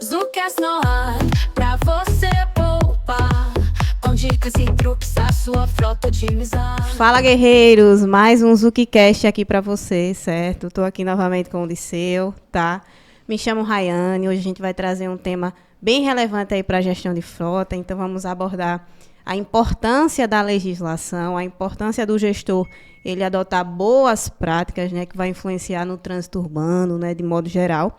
Zucast no ar, pra você poupar, com dicas e truques a sua frota otimizar. Fala, guerreiros, mais um Zucast aqui pra você, certo? Tô aqui novamente com o Liceu, tá? Me chamo Rayane, hoje a gente vai trazer um tema bem relevante aí para a gestão de frota, então vamos abordar a importância da legislação, a importância do gestor ele adotar boas práticas, né, que vai influenciar no trânsito urbano, né, de modo geral.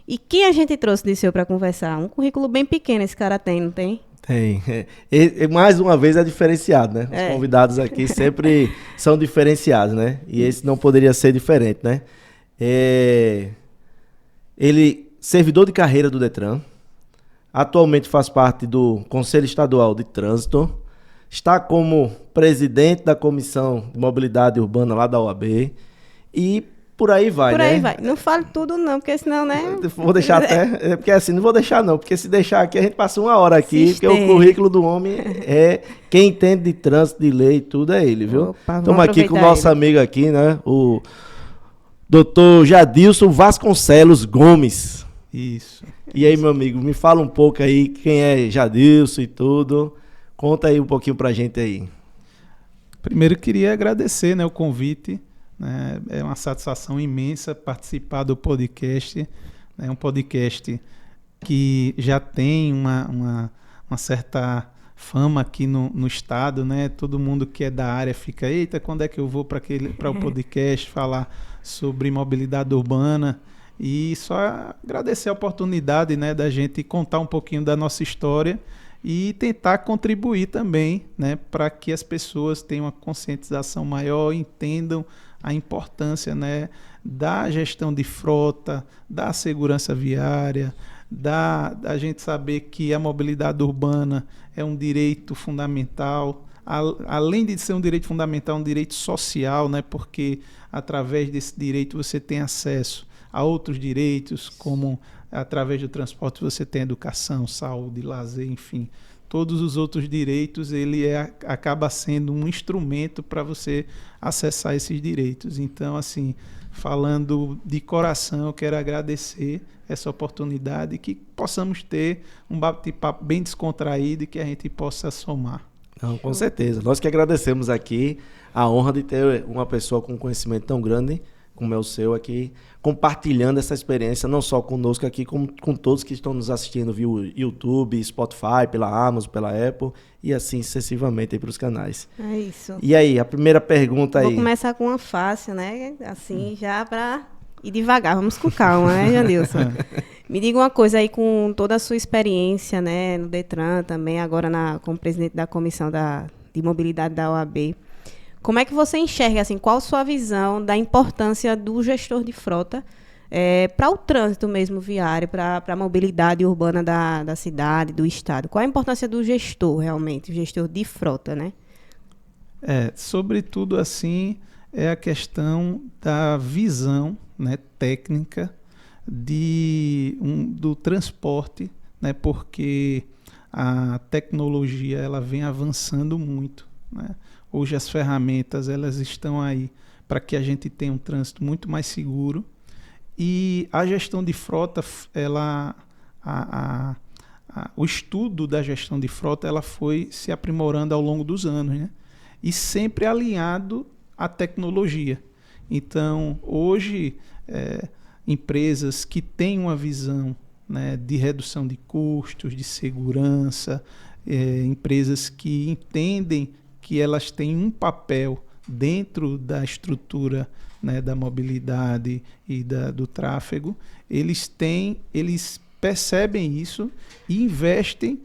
E quem a gente trouxe, Liceu, para conversar? Um currículo bem pequeno esse cara tem, não tem? Tem. Mais uma vez é diferenciado, né? Os convidados aqui sempre são diferenciados, né? E esse não poderia ser diferente, né? Ele, servidor de carreira do Detran, atualmente faz parte do Conselho Estadual de Trânsito, está como presidente da Comissão de Mobilidade Urbana lá da OAB e por aí vai, né? Por aí vai. Não fale tudo não, porque senão, né? Vou deixar até... Porque assim, não vou deixar não, porque se deixar aqui, a gente passa uma hora aqui, porque o currículo do homem é... Quem entende de trânsito, de lei, tudo é ele, viu? Estamos aqui com o nosso amigo aqui, né? O Dr. Jadilson Vasconcelos Gomes. Isso. E aí, meu amigo, me fala um pouco aí quem é Jadilson e tudo. Conta aí um pouquinho pra gente aí. Primeiro, queria agradecer, né, o convite. Né? É uma satisfação imensa participar do podcast. É um podcast que já tem uma certa fama aqui no estado, né? Todo mundo que é da área fica, eita, quando é que eu vou para o podcast falar sobre mobilidade urbana? E só agradecer a oportunidade, né, da gente contar um pouquinho da nossa história e tentar contribuir também, né, para que as pessoas tenham uma conscientização maior, entendam a importância, né, da gestão de frota, da segurança viária, da gente saber que a mobilidade urbana é um direito fundamental, além de ser um direito fundamental, um direito social, né, porque através desse direito você tem acesso a outros direitos, como através do transporte você tem educação, saúde, lazer, enfim. Todos os outros direitos, ele acaba sendo um instrumento para você acessar esses direitos. Então, assim, falando de coração, eu quero agradecer essa oportunidade e que possamos ter um bate-papo bem descontraído e que a gente possa somar. Não, com certeza. Nós que agradecemos aqui a honra de ter uma pessoa com conhecimento tão grande como é o seu aqui, compartilhando essa experiência, não só conosco aqui, como com todos que estão nos assistindo via YouTube, Spotify, pela Amazon, pela Apple, e assim sucessivamente para os canais. É isso. E aí, a primeira pergunta aí. Vou começar com uma fácil, né? Assim, já para ir devagar, vamos com calma, né, Jadilson? Me diga uma coisa aí, com toda a sua experiência, né, no Detran também, agora como presidente da Comissão de Mobilidade da OAB, como é que você enxerga, assim, qual a sua visão da importância do gestor de frota para o trânsito mesmo viário, para a mobilidade urbana da cidade, do estado? Qual a importância do gestor, realmente, o gestor de frota, né? Sobretudo, assim, é a questão da visão, né, técnica do transporte, né, porque a tecnologia ela vem avançando muito, né? Hoje as ferramentas elas estão aí para que a gente tenha um trânsito muito mais seguro e a gestão de frota, o estudo da gestão de frota ela foi se aprimorando ao longo dos anos, né? E sempre alinhado à tecnologia. Então, hoje, empresas que têm uma visão, né, de redução de custos, de segurança, empresas que entendem que elas têm um papel dentro da estrutura, né, da mobilidade e do tráfego, eles percebem isso e investem,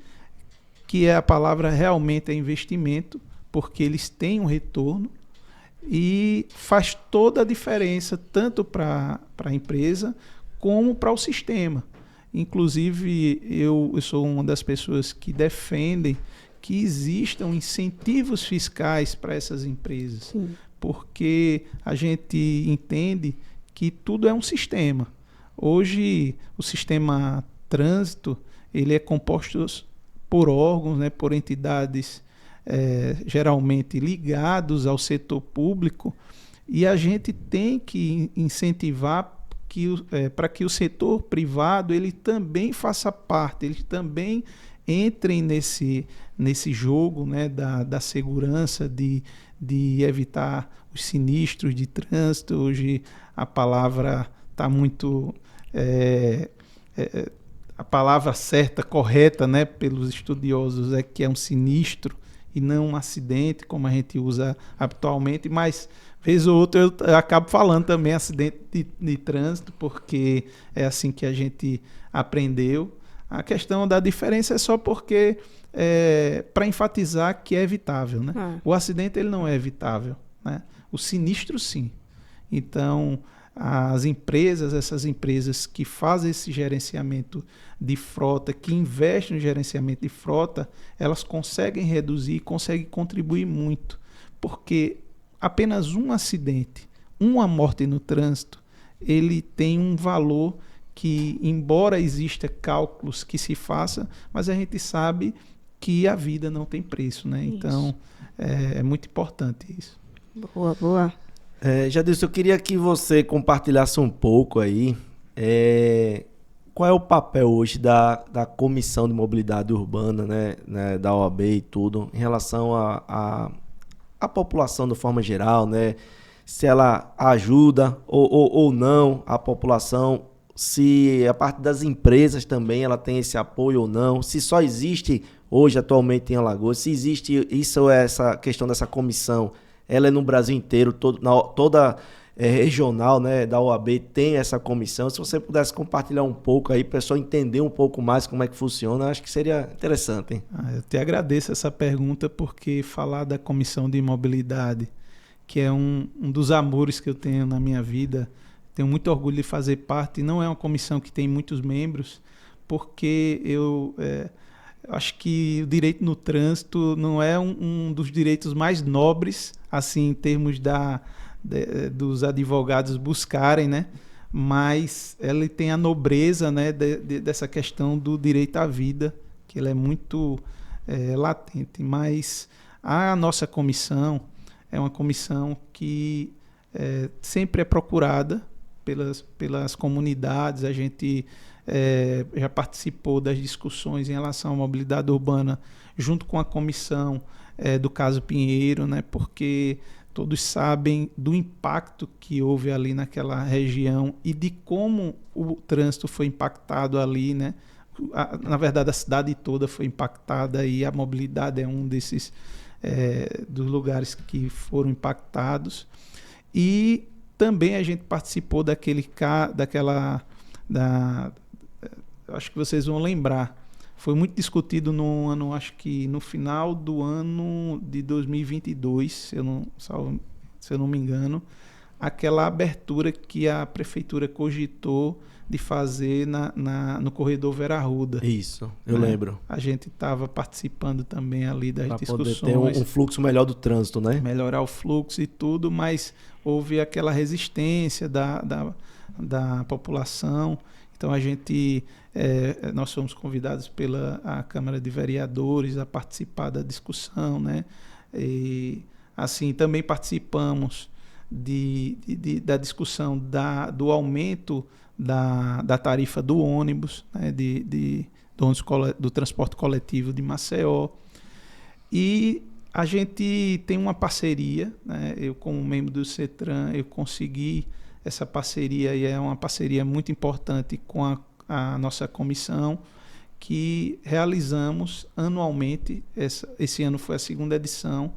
que a palavra realmente é investimento, porque eles têm um retorno e faz toda a diferença, tanto para a empresa como para o sistema. Inclusive, eu sou uma das pessoas que defendem que existam incentivos fiscais para essas empresas. Sim. Porque a gente entende que tudo é um sistema. Hoje, o sistema trânsito ele é composto por órgãos, né, por entidades geralmente ligados ao setor público, e a gente tem que incentivar para que o setor privado ele também faça parte, eles também entrem nesse jogo, né, da segurança, de evitar os sinistros de trânsito. Hoje a palavra está muito... a palavra certa, correta, né, pelos estudiosos é que é um sinistro e não um acidente, como a gente usa habitualmente, mas vez ou outra eu acabo falando também acidente de trânsito, porque é assim que a gente aprendeu. A questão da diferença é só porque para enfatizar que é evitável, né? O acidente ele não é evitável, né? O sinistro sim. Então essas empresas que fazem esse gerenciamento de frota, que investem no gerenciamento de frota, elas conseguem reduzir, conseguem contribuir muito, porque apenas um acidente, uma morte no trânsito, ele tem um valor que, embora exista cálculos que se façam, mas a gente sabe que a vida não tem preço, né? Então, é muito importante isso. Boa, boa. Jadilson, eu queria que você compartilhasse um pouco aí qual é o papel hoje da Comissão de Mobilidade Urbana, né, da OAB e tudo, em relação à população de forma geral, né? Se ela ajuda ou não a população, se a parte das empresas também ela tem esse apoio ou não, se só existe hoje atualmente em Alagoas, se existe essa questão dessa comissão, ela é no Brasil inteiro, toda regional, né, da OAB tem essa comissão. Se você pudesse compartilhar um pouco aí, para o pessoal entender um pouco mais como é que funciona, acho que seria interessante, hein? Eu te agradeço essa pergunta, porque falar da Comissão de Mobilidade, que é um dos amores que eu tenho na minha vida, tenho muito orgulho de fazer parte. Não é uma comissão que tem muitos membros, porque eu acho que o direito no trânsito não é um dos direitos mais nobres, assim, em termos dos advogados buscarem, né? Mas ele tem a nobreza, né, dessa questão do direito à vida, que ele é muito latente. Mas a nossa comissão é uma comissão que sempre é procurada pelas comunidades. A gente já participou das discussões em relação à mobilidade urbana junto com a comissão do caso Pinheiro, né? Porque todos sabem do impacto que houve ali naquela região e de como o trânsito foi impactado ali, né? Na verdade, a cidade toda foi impactada e a mobilidade é um desses dos lugares que foram impactados. E também a gente participou acho que vocês vão lembrar, foi muito discutido no ano, acho que no final do ano de 2022, se eu não me engano, aquela abertura que a prefeitura cogitou de fazer no corredor Vera Arruda. Isso, eu lembro. A gente estava participando também ali das discussões. Para poder ter um fluxo melhor do trânsito, né? Melhorar o fluxo e tudo, mas houve aquela resistência da população. Então nós fomos convidados pela Câmara de Vereadores a participar da discussão, né? E assim também participamos da discussão do aumento da tarifa do ônibus, né? do transporte coletivo de Maceió. E a gente tem uma parceria, né? Eu, como membro do CETRAN, eu consegui essa parceria, e é uma parceria muito importante com a nossa comissão, que realizamos anualmente. Esse ano foi a 2ª edição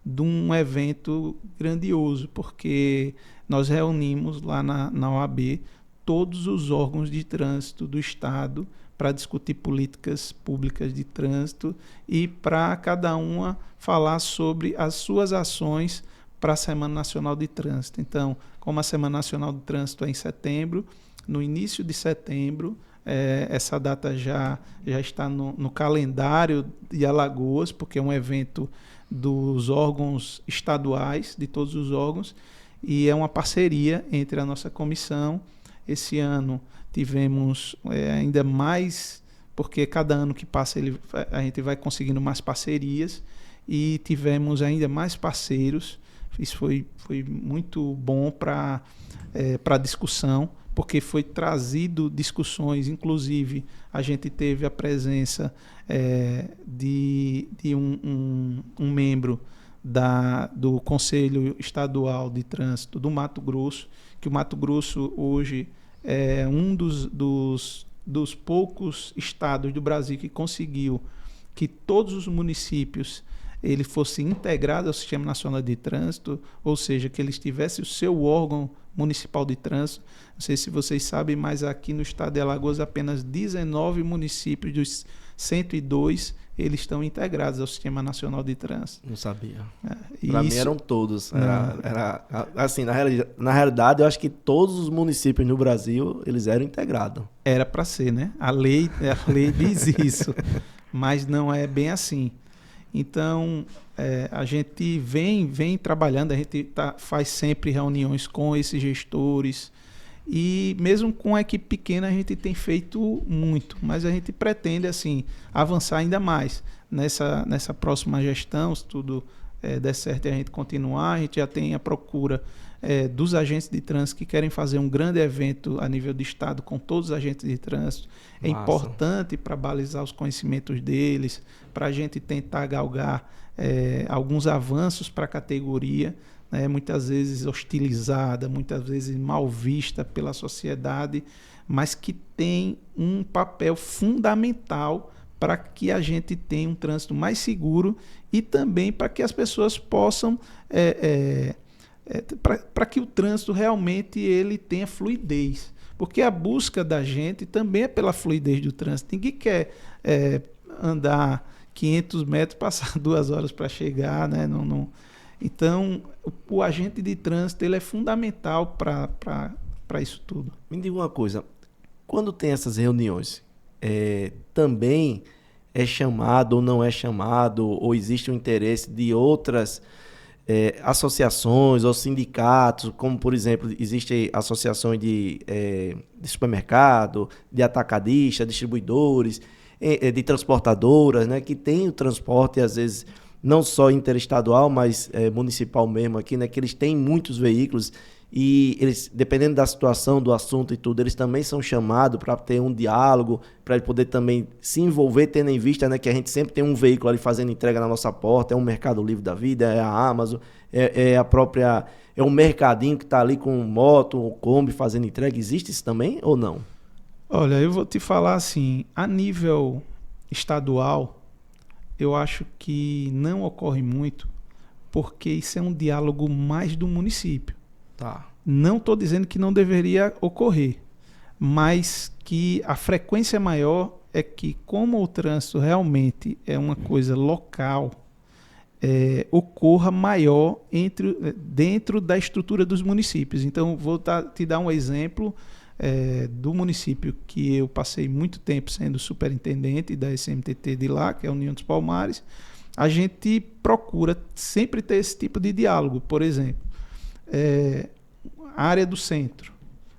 de um evento grandioso, porque nós reunimos lá na OAB todos os órgãos de trânsito do Estado para discutir políticas públicas de trânsito e para cada uma falar sobre as suas ações para a Semana Nacional de Trânsito. Então, como a Semana Nacional de Trânsito é em setembro, no início de setembro, essa data já está no calendário de Alagoas, porque é um evento dos órgãos estaduais, de todos os órgãos, e é uma parceria entre a nossa comissão. Esse ano tivemos ainda mais, porque cada ano que passa a gente vai conseguindo mais parcerias, e tivemos ainda mais parceiros. Isso foi muito bom para a discussão, porque foi trazido discussões, inclusive a gente teve a presença de um membro do Conselho Estadual de Trânsito do Mato Grosso, que o Mato Grosso hoje é um dos poucos estados do Brasil que conseguiu que todos os municípios ele fosse integrado ao Sistema Nacional de Trânsito, ou seja, que eles tivessem o seu órgão municipal de trânsito. Não sei se vocês sabem, mas aqui no estado de Alagoas apenas 19 municípios dos 102 eles estão integrados ao Sistema Nacional de Trânsito. Não sabia. Para mim eram todos. Era assim, na realidade, eu acho que todos os municípios no Brasil eles eram integrados. Era para ser, né? A lei diz isso, mas não é bem assim. Então, a gente vem trabalhando, a gente faz sempre reuniões com esses gestores e mesmo com a equipe pequena a gente tem feito muito, mas a gente pretende assim, avançar ainda mais nessa próxima gestão, se tudo der certo e a gente continuar. A gente já tem a procura dos agentes de trânsito que querem fazer um grande evento a nível de estado com todos os agentes de trânsito. É importante para balizar os conhecimentos deles, para a gente tentar galgar alguns avanços para a categoria, né, muitas vezes hostilizada, muitas vezes mal vista pela sociedade, mas que tem um papel fundamental para que a gente tenha um trânsito mais seguro e também para que as pessoas possam para que o trânsito realmente ele tenha fluidez, porque a busca da gente também é pela fluidez do trânsito. Ninguém quer andar 500 metros, passar 2 horas para chegar, né? Então, o agente de trânsito ele é fundamental para isso tudo. Me diga uma coisa, quando tem essas reuniões, também é chamado ou não é chamado, ou existe um interesse de outras associações ou sindicatos, como por exemplo, existem associações de supermercado, de atacadistas, distribuidores, de transportadoras, né, que tem o transporte, às vezes, não só interestadual, mas municipal mesmo aqui, né, que eles têm muitos veículos e eles, dependendo da situação, do assunto e tudo, eles também são chamados para ter um diálogo, para poder também se envolver, tendo em vista, né, que a gente sempre tem um veículo ali fazendo entrega na nossa porta, é um Mercado Livre da vida, é a Amazon, é um mercadinho que está ali com moto, ou Kombi fazendo entrega. Existe isso também ou não? Olha, eu vou te falar assim, a nível estadual, eu acho que não ocorre muito, porque isso é um diálogo mais do município. Tá. Não estou dizendo que não deveria ocorrer, mas que a frequência maior é que, como o trânsito realmente é uma coisa local, ocorra maior dentro da estrutura dos municípios. Então, vou te dar um exemplo do município que eu passei muito tempo sendo superintendente da SMTT de lá, que é a União dos Palmares. A gente procura sempre ter esse tipo de diálogo. Por exemplo, a área do centro.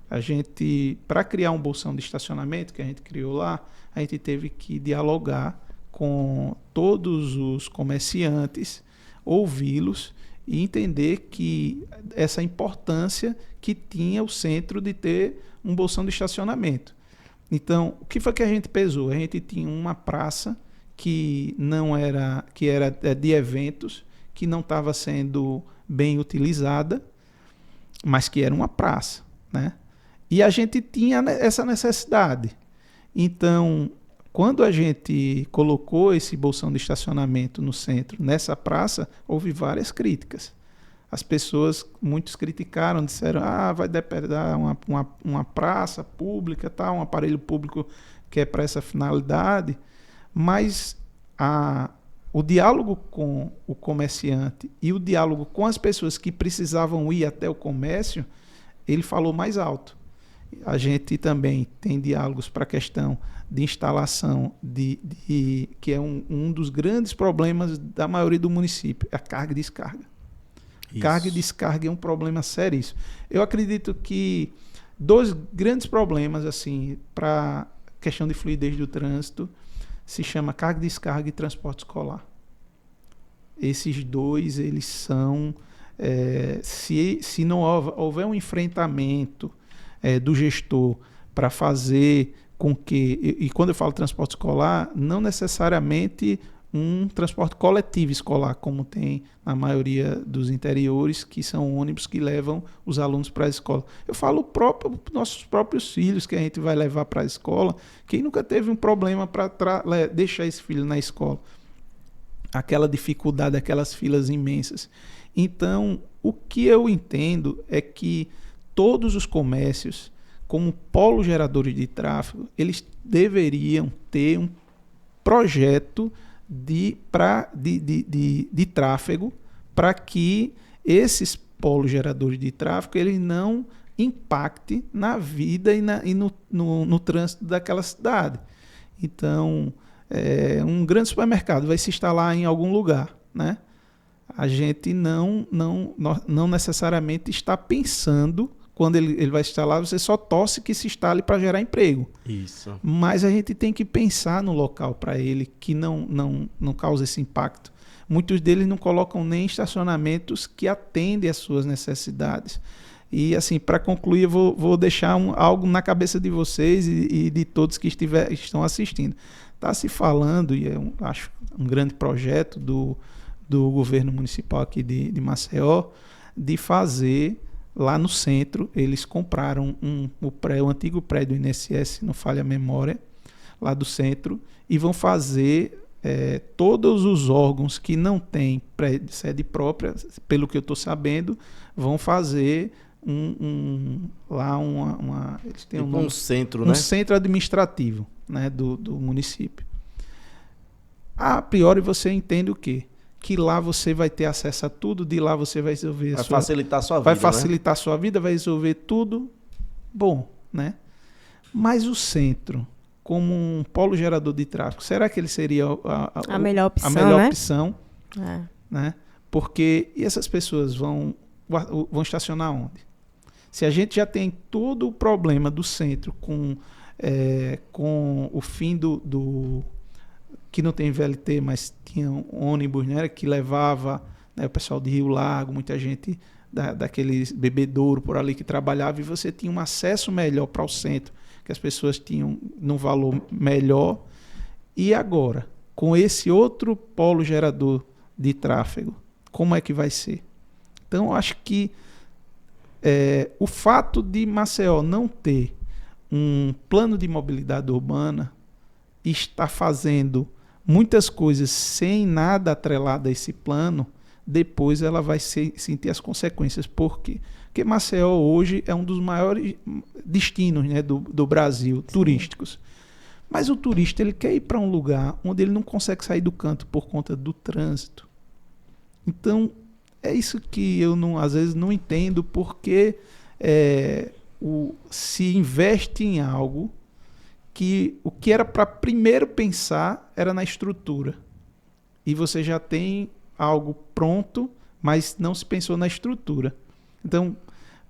A gente, para criar um bolsão de estacionamento que a gente criou lá, a gente teve que dialogar com todos os comerciantes, ouvi-los e entender que essa importância que tinha o centro de ter um bolsão de estacionamento. Então, o que foi que a gente pesou? A gente tinha uma praça que era de eventos, que não estava sendo bem utilizada, mas que era uma praça, né? E a gente tinha essa necessidade. Então, quando a gente colocou esse bolsão de estacionamento no centro, nessa praça, houve várias críticas. As pessoas, muitos criticaram, disseram, vai depredar uma praça pública, um aparelho público que é para essa finalidade, mas o diálogo com o comerciante e o diálogo com as pessoas que precisavam ir até o comércio, ele falou mais alto. A gente também tem diálogos para a questão de instalação, que é um dos grandes problemas da maioria do município, a carga e descarga. Isso. Carga e descarga é um problema sério. Eu acredito que 2 grandes problemas assim, para a questão de fluidez do trânsito se chama carga e descarga e transporte escolar. esses dois, eles são... se não houver um enfrentamento do gestor para fazer com que... E quando eu falo transporte escolar, não necessariamente um transporte coletivo escolar, como tem na maioria dos interiores, que são ônibus que levam os alunos para a escola. Eu falo nossos próprios filhos que a gente vai levar para a escola. Quem nunca teve um problema para deixar esse filho na escola? Aquela dificuldade, aquelas filas imensas. Então, o que eu entendo é que todos os comércios, como polo geradores de tráfego, eles deveriam ter um projeto de tráfego para que esses polos geradores de tráfego eles não impactem na vida e no trânsito daquela cidade. Então, um grande supermercado vai se instalar em algum lugar, né? A gente não necessariamente está pensando, quando ele vai se instalar, você só torce que se instale para gerar emprego. Isso. Mas a gente tem que pensar no local para ele que não causa esse impacto. Muitos deles não colocam nem estacionamentos que atendem às suas necessidades. E assim, para concluir, eu vou deixar algo na cabeça de vocês e de todos que estão assistindo. Está se falando, e acho um grande projeto do governo municipal aqui de Maceió, de fazer lá no centro. Eles compraram o antigo prédio do INSS, não falha a memória, lá do centro, e vão fazer todos os órgãos que não têm sede própria, pelo que eu estou sabendo, vão fazer eles têm tipo um centro, né? Um centro administrativo, né, do município. A priori você entende o quê? Que lá você vai ter acesso a tudo, de lá você vai resolver facilitar a sua vida. Vai facilitar a sua vida, vai resolver tudo. Bom, né? Mas o centro, como um polo gerador de tráfego, será que ele seria a melhor opção, a melhor né? opção? Né? Porque essas pessoas vão estacionar onde? Se a gente já tem todo o problema do centro com o fim que não tem VLT, mas tinha um ônibus, né, que levava, né, o pessoal de Rio Lago, muita gente daqueles bebedouro por ali que trabalhava, e você tinha um acesso melhor para o centro, que as pessoas tinham num valor melhor. E agora, com esse outro polo gerador de tráfego, como é que vai ser? Então, eu acho que o fato de Maceió não ter um plano de mobilidade urbana está fazendo muitas coisas sem nada atrelado a esse plano, depois ela vai sentir as consequências. Por quê? Porque Maceió hoje é um dos maiores destinos, né, do Brasil, turísticos. Mas o turista ele quer ir para um lugar onde ele não consegue sair do canto por conta do trânsito. Então, é isso que eu às vezes não entendo, porque se investe em algo que o que era para primeiro pensar era na estrutura. E você já tem algo pronto, mas não se pensou na estrutura. Então,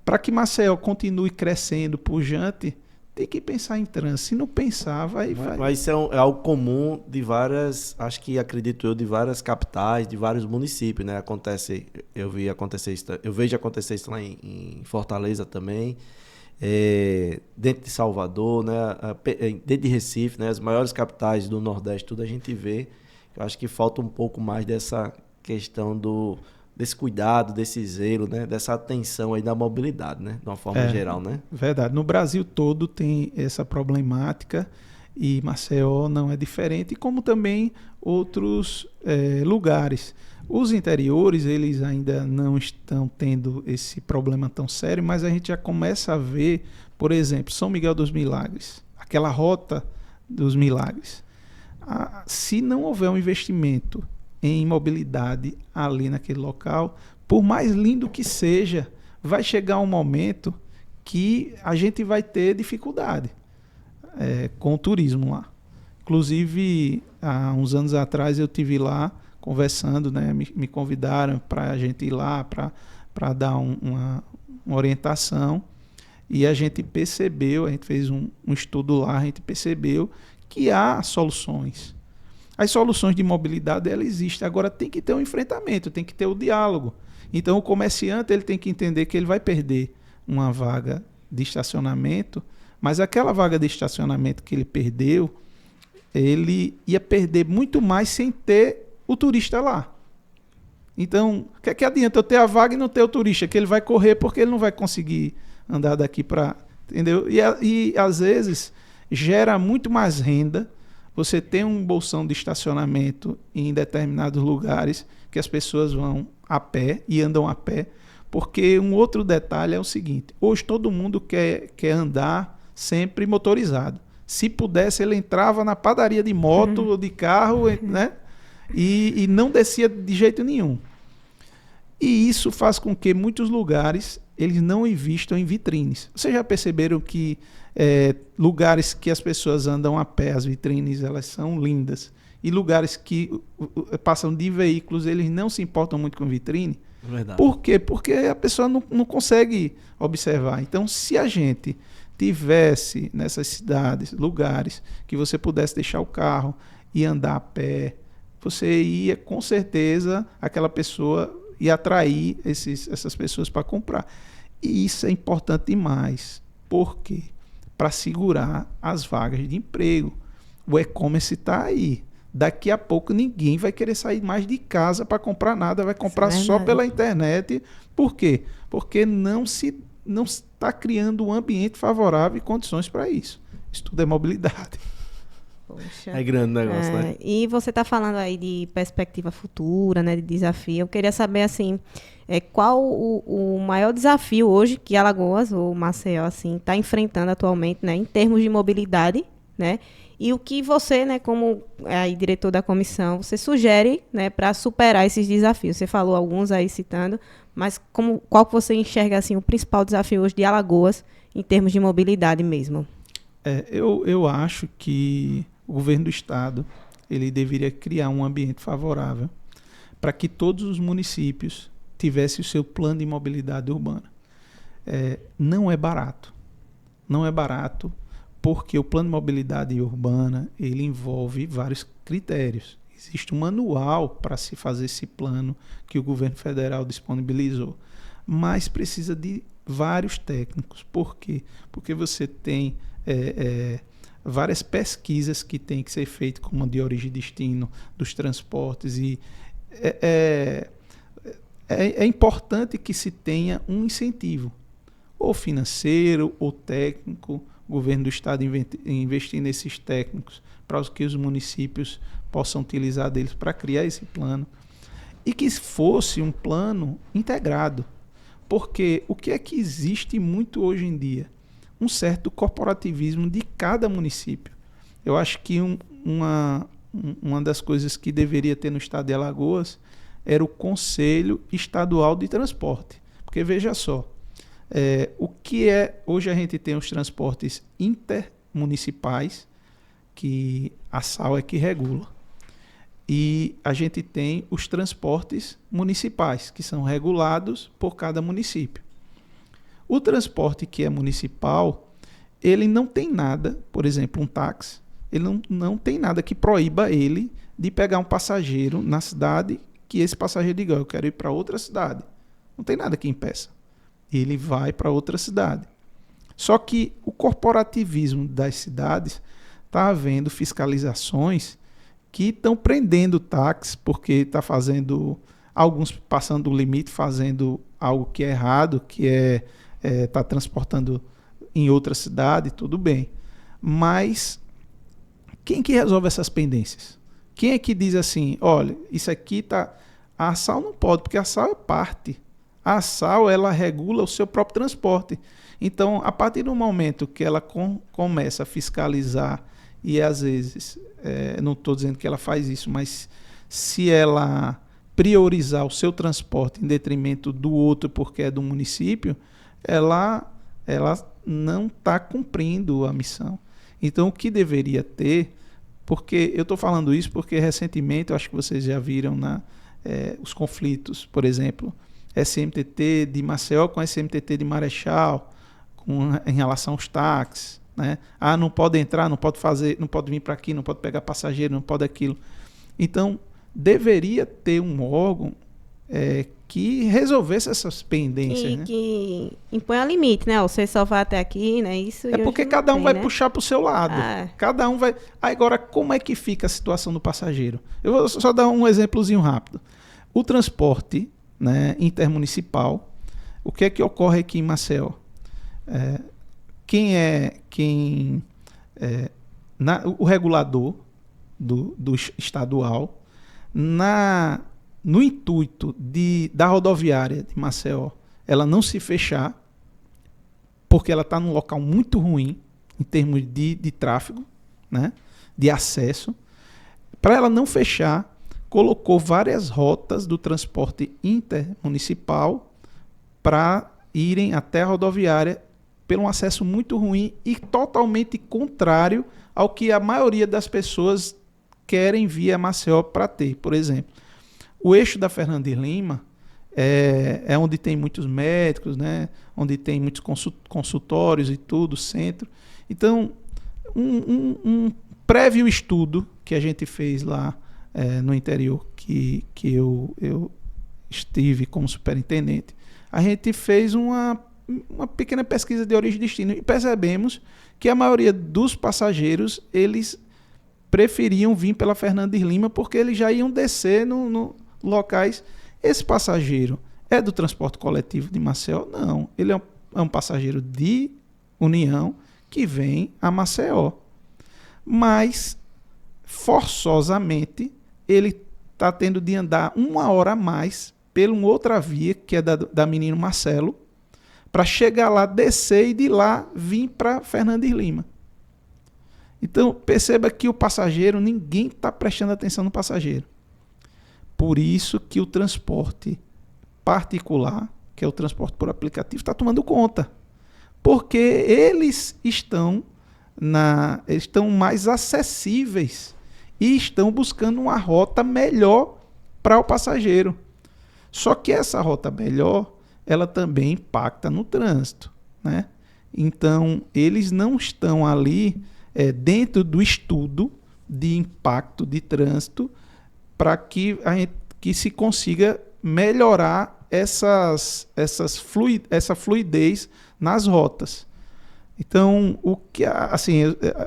para que Maceió continue crescendo, pujante, tem que pensar em trânsito. Se não pensar, vai. Mas isso é algo comum de várias, acredito eu, de várias capitais, de vários municípios, né? Eu vejo acontecer isso lá em Fortaleza também. Dentro de Salvador, né, dentro de Recife, né, as maiores capitais do Nordeste, tudo a gente vê. Eu acho que falta um pouco mais dessa questão desse cuidado, desse zelo, né, dessa atenção aí da mobilidade, né, de uma forma geral, né? Verdade. No Brasil todo tem essa problemática e Maceió não é diferente, como também outros lugares. Os interiores, eles ainda não estão tendo esse problema tão sério, mas a gente já começa a ver, por exemplo, São Miguel dos Milagres, aquela rota dos milagres. Se não houver um investimento em mobilidade ali naquele local, por mais lindo que seja, vai chegar um momento que a gente vai ter dificuldade com o turismo lá. Inclusive, há uns anos atrás eu estive lá conversando, né, me convidaram para a gente ir lá para dar uma orientação, e a gente percebeu, a gente fez um estudo lá, a gente percebeu que há soluções. As soluções de mobilidade, ela existem. Agora tem que ter um enfrentamento, tem que ter o diálogo. Então o comerciante ele tem que entender que ele vai perder uma vaga de estacionamento, mas aquela vaga de estacionamento que ele perdeu, ele ia perder muito mais sem ter o turista lá. Então, o que adianta eu ter a vaga e não ter o turista? Que ele vai correr porque ele não vai conseguir andar daqui para... Entendeu? E às vezes gera muito mais renda você tem um bolsão de estacionamento em determinados lugares que as pessoas vão a pé e andam a pé, porque um outro detalhe é o seguinte: hoje todo mundo quer andar sempre motorizado. Se pudesse, ele entrava na padaria de moto ou de carro, né? E não descia de jeito nenhum. E isso faz com que muitos lugares eles não investam em vitrines. Vocês já perceberam que lugares que as pessoas andam a pé, as vitrines elas são lindas. E lugares que passam de veículos, eles não se importam muito com vitrine. Verdade. Por quê? Porque a pessoa não consegue observar. Então, se a gente tivesse nessas cidades, lugares que você pudesse deixar o carro e andar a pé, você ia, com certeza, aquela pessoa ia atrair essas pessoas para comprar. E isso é importante demais. Por quê? Para segurar as vagas de emprego. O e-commerce está aí. Daqui a pouco ninguém vai querer sair mais de casa para comprar nada, vai comprar só pela internet. Por quê? Porque não está criando um ambiente favorável e condições para isso. Isso tudo é mobilidade. Poxa. É grande o negócio, né? E você está falando aí de perspectiva futura, né, de desafio. Eu queria saber, assim, qual o maior desafio hoje que Alagoas, ou Maceió, assim, está enfrentando atualmente, né, em termos de mobilidade, né? E o que você, né, como aí, diretor da comissão, você sugere, né, para superar esses desafios? Você falou alguns aí citando, mas qual que você enxerga assim, o principal desafio hoje de Alagoas em termos de mobilidade mesmo? Eu acho que o governo do estado ele deveria criar um ambiente favorável para que todos os municípios tivessem o seu plano de mobilidade urbana. Não é barato. Não é barato. Porque o plano de mobilidade urbana, ele envolve vários critérios. Existe um manual para se fazer esse plano que o governo federal disponibilizou. Mas precisa de vários técnicos. Por quê? Porque você tem várias pesquisas que têm que ser feitas, como a de origem e destino dos transportes. E é importante que se tenha um incentivo, ou financeiro, ou técnico. O governo do estado investir nesses técnicos para que os municípios possam utilizar deles para criar esse plano e que fosse um plano integrado, porque o que é que existe muito hoje em dia? Um certo corporativismo de cada município. Eu acho que uma das coisas que deveria ter no estado de Alagoas era o Conselho Estadual de Transporte, porque veja só, hoje a gente tem os transportes intermunicipais, que a SAL é que regula, e a gente tem os transportes municipais, que são regulados por cada município. O transporte que é municipal, ele não tem nada, por exemplo, um táxi, ele não tem nada que proíba ele de pegar um passageiro na cidade, que esse passageiro diga: eu quero ir para outra cidade. Não tem nada que impeça. Ele vai para outra cidade. Só que o corporativismo das cidades está havendo fiscalizações que estão prendendo táxis, porque está fazendo, alguns passando do limite, fazendo algo que é errado, que está transportando em outra cidade, tudo bem. Mas quem que resolve essas pendências? Quem é que diz assim: olha, isso aqui está... A SAL não pode, porque a SAL é parte. A SAL, ela regula o seu próprio transporte. Então, a partir do momento que ela começa a fiscalizar, e às vezes, não estou dizendo que ela faz isso, mas se ela priorizar o seu transporte em detrimento do outro porque é do município, ela não está cumprindo a missão. Então, o que deveria ter, porque eu estou falando isso porque recentemente, eu acho que vocês já viram os conflitos, por exemplo, SMTT de Maceió com SMTT de Marechal, em relação aos táxis, né? Não pode entrar, não pode fazer, não pode vir para aqui, não pode pegar passageiro, não pode aquilo. Então, deveria ter um órgão que resolvesse essas pendências, né? Que impõe a limite, né? Você só vai até aqui, né? Isso. É porque cada um vai puxar para o seu lado. Cada um vai. Agora, como é que fica a situação do passageiro? Eu vou só dar um exemplozinho rápido. O transporte, né, intermunicipal, o que é que ocorre aqui em Maceió? O regulador do estadual, no intuito da rodoviária de Maceió, ela não se fechar, porque ela está num local muito ruim em termos de tráfego, né, de acesso. Para ela não fechar, colocou várias rotas do transporte intermunicipal para irem até a rodoviária pelo um acesso muito ruim e totalmente contrário ao que a maioria das pessoas querem vir a Maceió para ter. Por exemplo, o eixo da Fernandes Lima é onde tem muitos médicos, né? Onde tem muitos consultórios e tudo, centro. Então, um prévio estudo que a gente fez lá no interior, que eu estive como superintendente, a gente fez uma pequena pesquisa de origem e destino e percebemos que a maioria dos passageiros, eles preferiam vir pela Fernandes Lima porque eles já iam descer no locais. Esse passageiro é do transporte coletivo de Maceió? Não. Ele é um passageiro de União que vem a Maceió. Mas, forçosamente, ele está tendo de andar 1 hora a mais pela uma outra via, que é da Menino Marcelo, para chegar lá, descer e de lá vir para Fernandes Lima. Então, perceba que o passageiro, ninguém está prestando atenção no passageiro. Por isso que o transporte particular, que é o transporte por aplicativo, está tomando conta. Porque eles estão mais acessíveis e estão buscando uma rota melhor para o passageiro. Só que essa rota melhor, ela também impacta no trânsito, né? Então, eles não estão ali dentro do estudo de impacto de trânsito para que se consiga melhorar essa fluidez nas rotas. Então,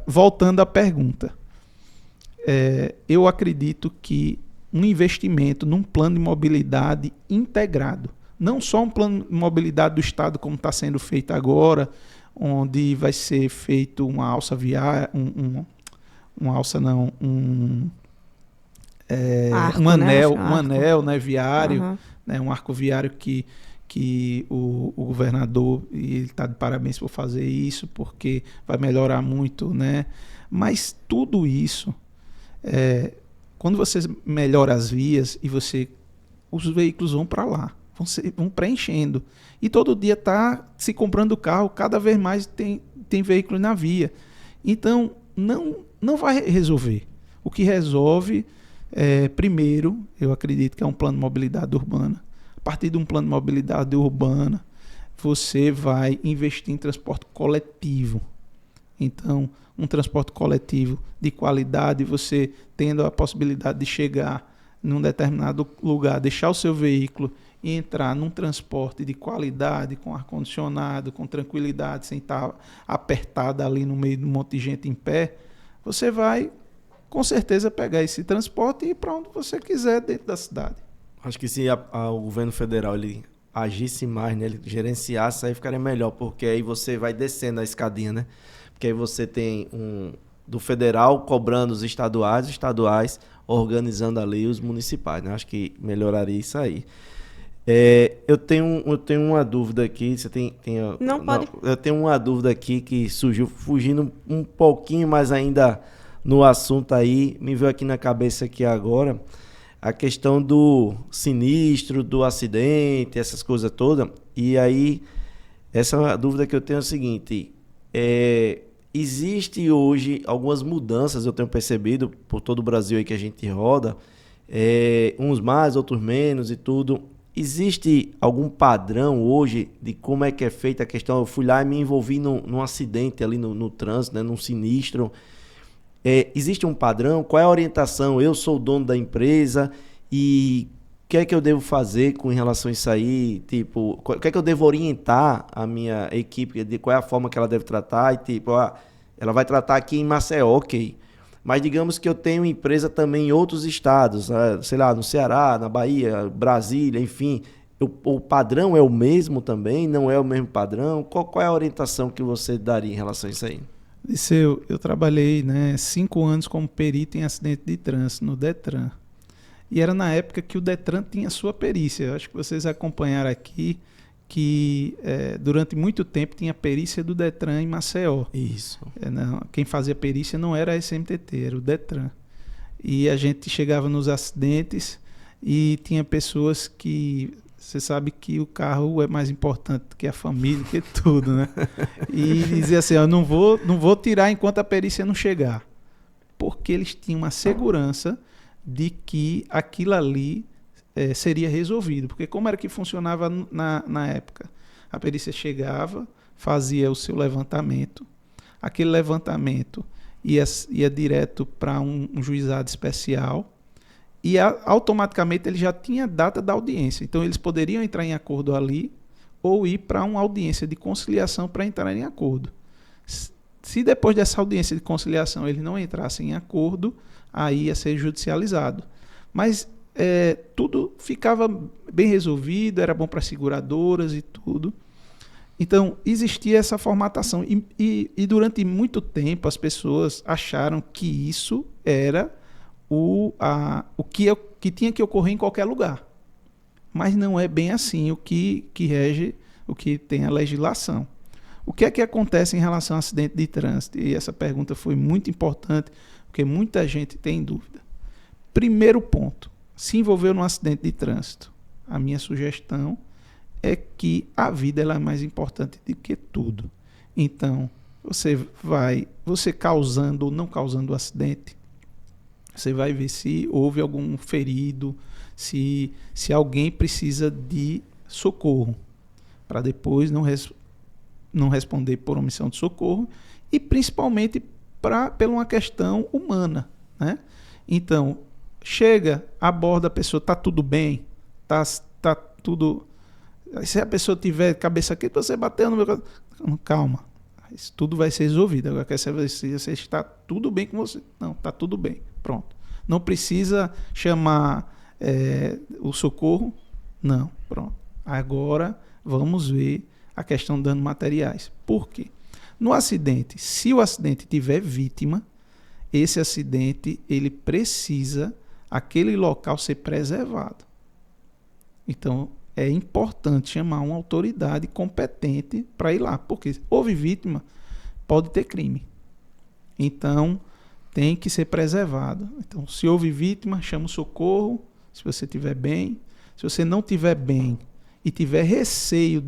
voltando à pergunta, eu acredito que um investimento num plano de mobilidade integrado, não só um plano de mobilidade do Estado como está sendo feito agora, onde vai ser feito uma alça viária, um anel, né, viário, né, um arco viário que o governador, e ele está de parabéns por fazer isso, porque vai melhorar muito, né? Mas tudo isso, quando você melhora as vias e os veículos vão para lá, vão preenchendo. E todo dia está se comprando carro, cada vez mais tem veículos na via. Então, não vai resolver. O que resolve, primeiro, eu acredito que é um plano de mobilidade urbana. A partir de um plano de mobilidade urbana, você vai investir em transporte coletivo. Então, um transporte coletivo de qualidade, você tendo a possibilidade de chegar num determinado lugar, deixar o seu veículo e entrar num transporte de qualidade, com ar-condicionado, com tranquilidade, sem estar apertado ali no meio de um monte de gente em pé, você vai, com certeza, pegar esse transporte e ir para onde você quiser dentro da cidade. Acho que se o governo federal ele agisse mais, né, ele gerenciasse, aí ficaria melhor, porque aí você vai descendo a escadinha, né? Porque aí você tem do federal cobrando os estaduais organizando ali os municipais, né? Acho que melhoraria isso aí. Eu tenho uma dúvida aqui. Você tem não pode. Eu tenho uma dúvida aqui que surgiu, fugindo um pouquinho, mas ainda no assunto aí, me veio aqui na cabeça aqui agora, a questão do sinistro, do acidente, essas coisas todas. E aí, essa é uma dúvida que eu tenho, é o seguinte: existe hoje algumas mudanças, eu tenho percebido, por todo o Brasil aí que a gente roda, uns mais, outros menos e tudo. Existe algum padrão hoje de como é que é feita a questão? Eu fui lá e me envolvi num acidente ali no trânsito, né, num sinistro. existe um padrão? Qual é a orientação? Eu sou o dono da empresa e o que é que eu devo fazer com relação a isso aí? Tipo, o que é que eu devo orientar a minha equipe? De qual é a forma que ela deve tratar? E tipo, ela vai tratar aqui em Maceió, ok. Mas digamos que eu tenho empresa também em outros estados, sei lá, no Ceará, na Bahia, Brasília, enfim. O padrão é o mesmo também? Não é o mesmo padrão? Qual é a orientação que você daria em relação a isso aí? Liceu, eu trabalhei, né, 5 anos como perito em acidente de trânsito no Detran. E era na época que o Detran tinha sua perícia. Eu acho que vocês acompanharam aqui que durante muito tempo tinha perícia do Detran em Maceió. Isso. Quem fazia perícia não era a SMTT, era o Detran. E a gente chegava nos acidentes e tinha pessoas que... Você sabe que o carro é mais importante que a família, que tudo, né? E dizia assim, não vou tirar enquanto a perícia não chegar. Porque eles tinham uma segurança de que aquilo ali seria resolvido. Porque como era que funcionava na época? A perícia chegava, fazia o seu levantamento. Aquele levantamento ia direto para um juizado especial. E automaticamente ele já tinha a data da audiência. Então eles poderiam entrar em acordo ali ou ir para uma audiência de conciliação para entrar em acordo. Se depois dessa audiência de conciliação eles não entrassem em acordo, aí ia ser judicializado. Mas tudo ficava bem resolvido, era bom para as seguradoras e tudo. Então existia essa formatação. E durante muito tempo as pessoas acharam que isso era o que tinha que ocorrer em qualquer lugar. Mas não é bem assim o que rege, o que tem a legislação. O que é que acontece em relação ao acidente de trânsito? E essa pergunta foi muito importante, porque muita gente tem dúvida. Primeiro ponto, se envolveu num acidente de trânsito. A minha sugestão é que a vida ela é mais importante do que tudo. Então, você causando ou não causando o acidente, você vai ver se houve algum ferido, se alguém precisa de socorro, para depois não responder por omissão de socorro e principalmente por uma questão humana, né? Então, chega, aborda a pessoa, está tudo bem, tá tudo... Se a pessoa tiver cabeça quente, você bateu no meu... Calma, isso tudo vai ser resolvido. Agora quer saber se você está tudo bem com você. Não, está tudo bem. Pronto. Não precisa chamar o socorro. Não, pronto. Agora vamos ver a questão de dano materiais. Por quê? No acidente, se o acidente tiver vítima, esse acidente ele precisa aquele local ser preservado. Então é importante chamar uma autoridade competente para ir lá, porque houve vítima, pode ter crime. Então tem que ser preservado. Então, se houve vítima, chama o socorro, se você estiver bem. Se você não estiver bem e tiver receio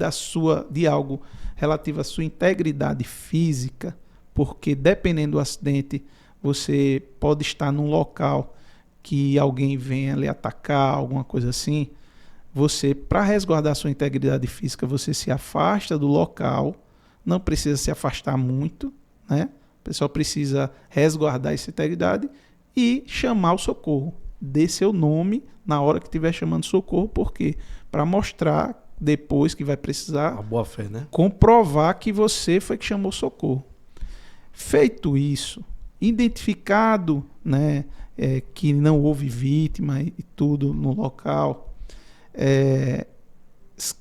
de algo relativo à sua integridade física, porque dependendo do acidente, você pode estar num local que alguém venha lhe atacar, alguma coisa assim, você, para resguardar a sua integridade física, você se afasta do local, não precisa se afastar muito, né? O pessoal precisa resguardar essa integridade e chamar o socorro. Dê seu nome na hora que estiver chamando socorro, porque para mostrar depois que vai precisar a boa fé, né? Comprovar que você foi que chamou socorro. Feito isso, identificado, né, que não houve vítima e tudo no local,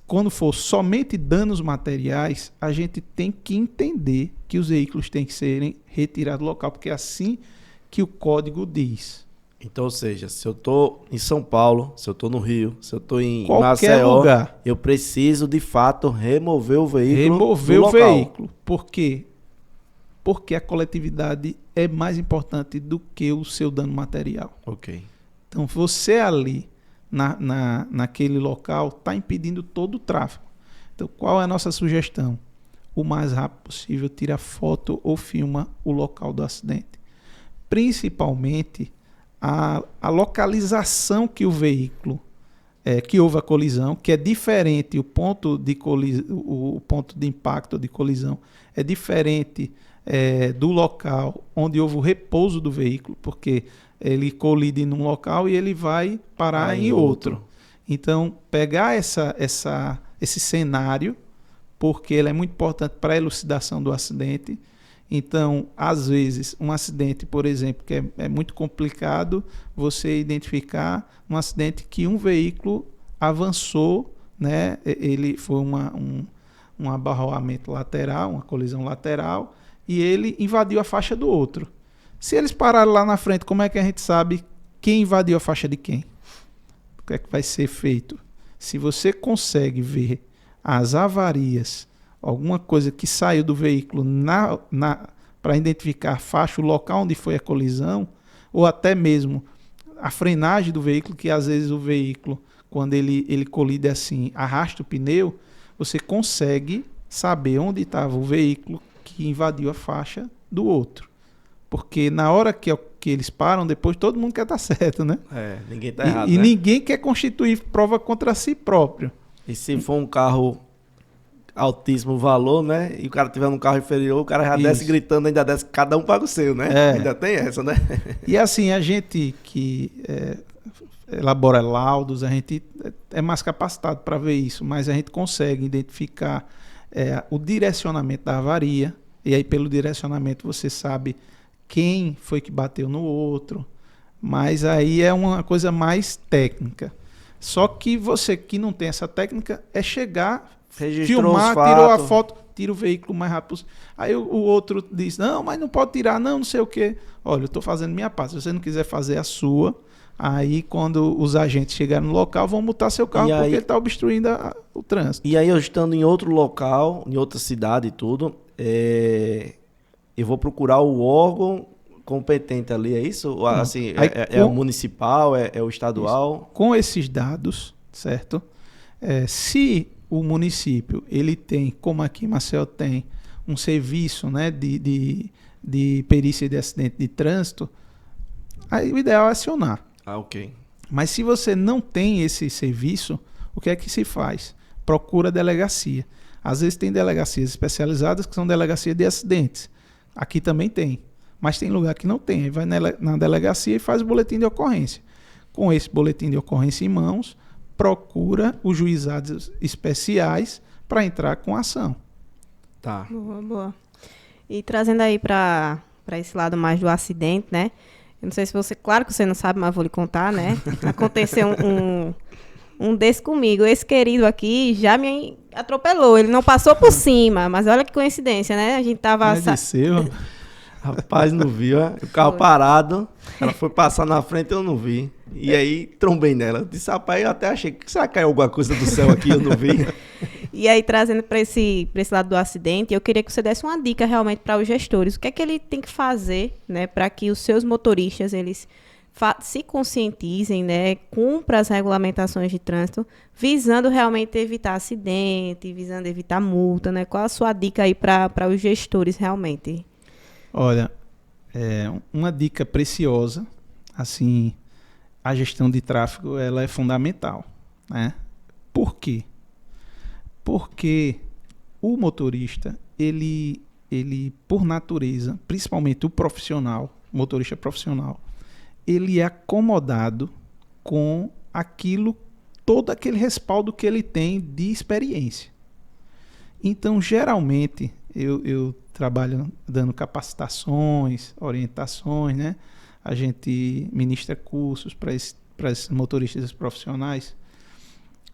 quando for somente danos materiais, a gente tem que entender que os veículos têm que serem retirados do local, porque é assim que o código diz. Então, ou seja, se eu estou em São Paulo, se eu estou no Rio, se eu estou em qualquer Maceió, lugar, eu preciso de fato remover o veículo remover do o local. veículo. Por quê? Porque a coletividade é mais importante do que o seu dano material. Ok. Então, você ali naquele local está impedindo todo o tráfego. Então, qual é a nossa sugestão? O mais rápido possível, tira foto ou filma o local do acidente. Principalmente a localização que o veículo que houve a colisão, que é diferente, o ponto de impacto de colisão é diferente do local onde houve o repouso do veículo, porque ele colide num local e ele vai parar em outro. Então, pegar esse cenário, porque ele é muito importante para a elucidação do acidente. Então, às vezes, um acidente, por exemplo, que é muito complicado você identificar um acidente que um veículo avançou, né? Ele foi um abarroamento lateral, uma colisão lateral, e ele invadiu a faixa do outro. Se eles pararam lá na frente, como é que a gente sabe quem invadiu a faixa de quem? O que é que vai ser feito? Se você consegue ver as avarias, alguma coisa que saiu do veículo para identificar a faixa, o local onde foi a colisão, ou até mesmo a frenagem do veículo, que às vezes o veículo, quando ele colide assim, arrasta o pneu, você consegue saber onde estava o veículo que invadiu a faixa do outro. Porque na hora que eles param, depois todo mundo quer estar certo, né? Ninguém está errado, E né? ninguém quer constituir prova contra si próprio. E se for um carro altíssimo valor, né? E o cara tiver um carro inferior, o cara já desce gritando, ainda desce, cada um paga o seu, né? Ainda tem essa, né? E assim, a gente que elabora laudos, a gente é mais capacitado para ver isso, mas a gente consegue identificar o direcionamento da avaria, e aí pelo direcionamento você sabe quem foi que bateu no outro, mas aí é uma coisa mais técnica. Só que você que não tem essa técnica é chegar, filmar, tirou a foto, tira o veículo o mais rápido possível. Aí o outro diz, não, mas não pode tirar, não sei o quê. Olha, eu estou fazendo minha parte, se você não quiser fazer a sua, aí quando os agentes chegarem no local, vão multar seu carro porque ele está obstruindo o trânsito. E aí eu estando em outro local, em outra cidade e tudo, eu vou procurar o órgão competente ali, é isso? Assim, é o municipal, é o estadual? Isso. Com esses dados, certo? Se o município, ele tem, como aqui em Maceió tem, um serviço, né, de perícia de acidente de trânsito, aí o ideal é acionar. Ok. Mas se você não tem esse serviço, o que é que se faz? Procura delegacia. Às vezes tem delegacias especializadas que são delegacia de acidentes. Aqui também tem. Mas tem lugar que não tem. Aí vai na delegacia e faz o boletim de ocorrência. Com esse boletim de ocorrência em mãos, procura os juizados especiais para entrar com a ação. Tá. Boa, boa. E trazendo aí para esse lado mais do acidente, né? Eu não sei se você... Claro que você não sabe, mas vou lhe contar, né? Aconteceu um desse comigo. Esse querido aqui já me atropelou. Ele não passou por cima, mas olha que coincidência, né? A gente tava... Rapaz, não vi, ó. O carro parado, ela foi passar na frente, eu não vi. E aí, trombei nela. Disse, rapaz, eu até achei que será que caiu alguma coisa do céu aqui, eu não vi. E aí, trazendo para esse lado do acidente, eu queria que você desse uma dica realmente para os gestores. O que é que ele tem que fazer, né, para que os seus motoristas, eles se conscientizem, né, cumpram as regulamentações de trânsito, visando realmente evitar acidente, visando evitar multa, né? Qual a sua dica aí para os gestores realmente? Olha, uma dica preciosa, assim, a gestão de tráfego, ela é fundamental, né? Por quê? Porque o motorista, ele por natureza, principalmente o profissional, motorista profissional, ele é acomodado com aquilo, todo aquele respaldo que ele tem de experiência. Então, geralmente, eu trabalho dando capacitações, orientações, né? A gente ministra cursos para esses motoristas profissionais.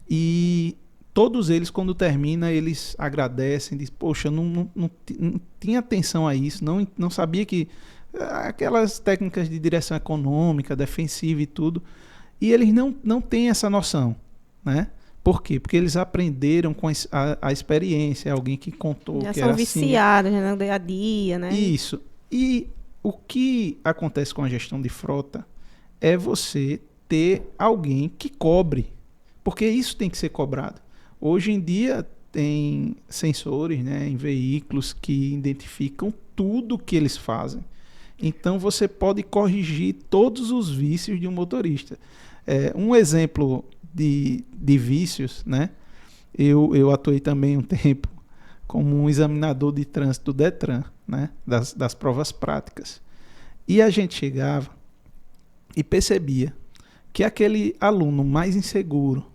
E todos eles, quando termina, eles agradecem, dizem, poxa, não tinha atenção a isso, não sabia que aquelas técnicas de direção econômica, defensiva e tudo, e eles não têm essa noção, né? Por quê? Porque eles aprenderam com a experiência, alguém que contou já que são era viciados, assim. Já no dia a dia, né? Isso. E o que acontece com a gestão de frota é você ter alguém que cobre, porque isso tem que ser cobrado. Hoje em dia tem sensores, né, em veículos que identificam tudo que eles fazem. Então você pode corrigir todos os vícios de um motorista. Um exemplo de vícios, né? Eu atuei também um tempo como um examinador de trânsito do Detran, né? Das provas práticas. E a gente chegava e percebia que aquele aluno mais inseguro,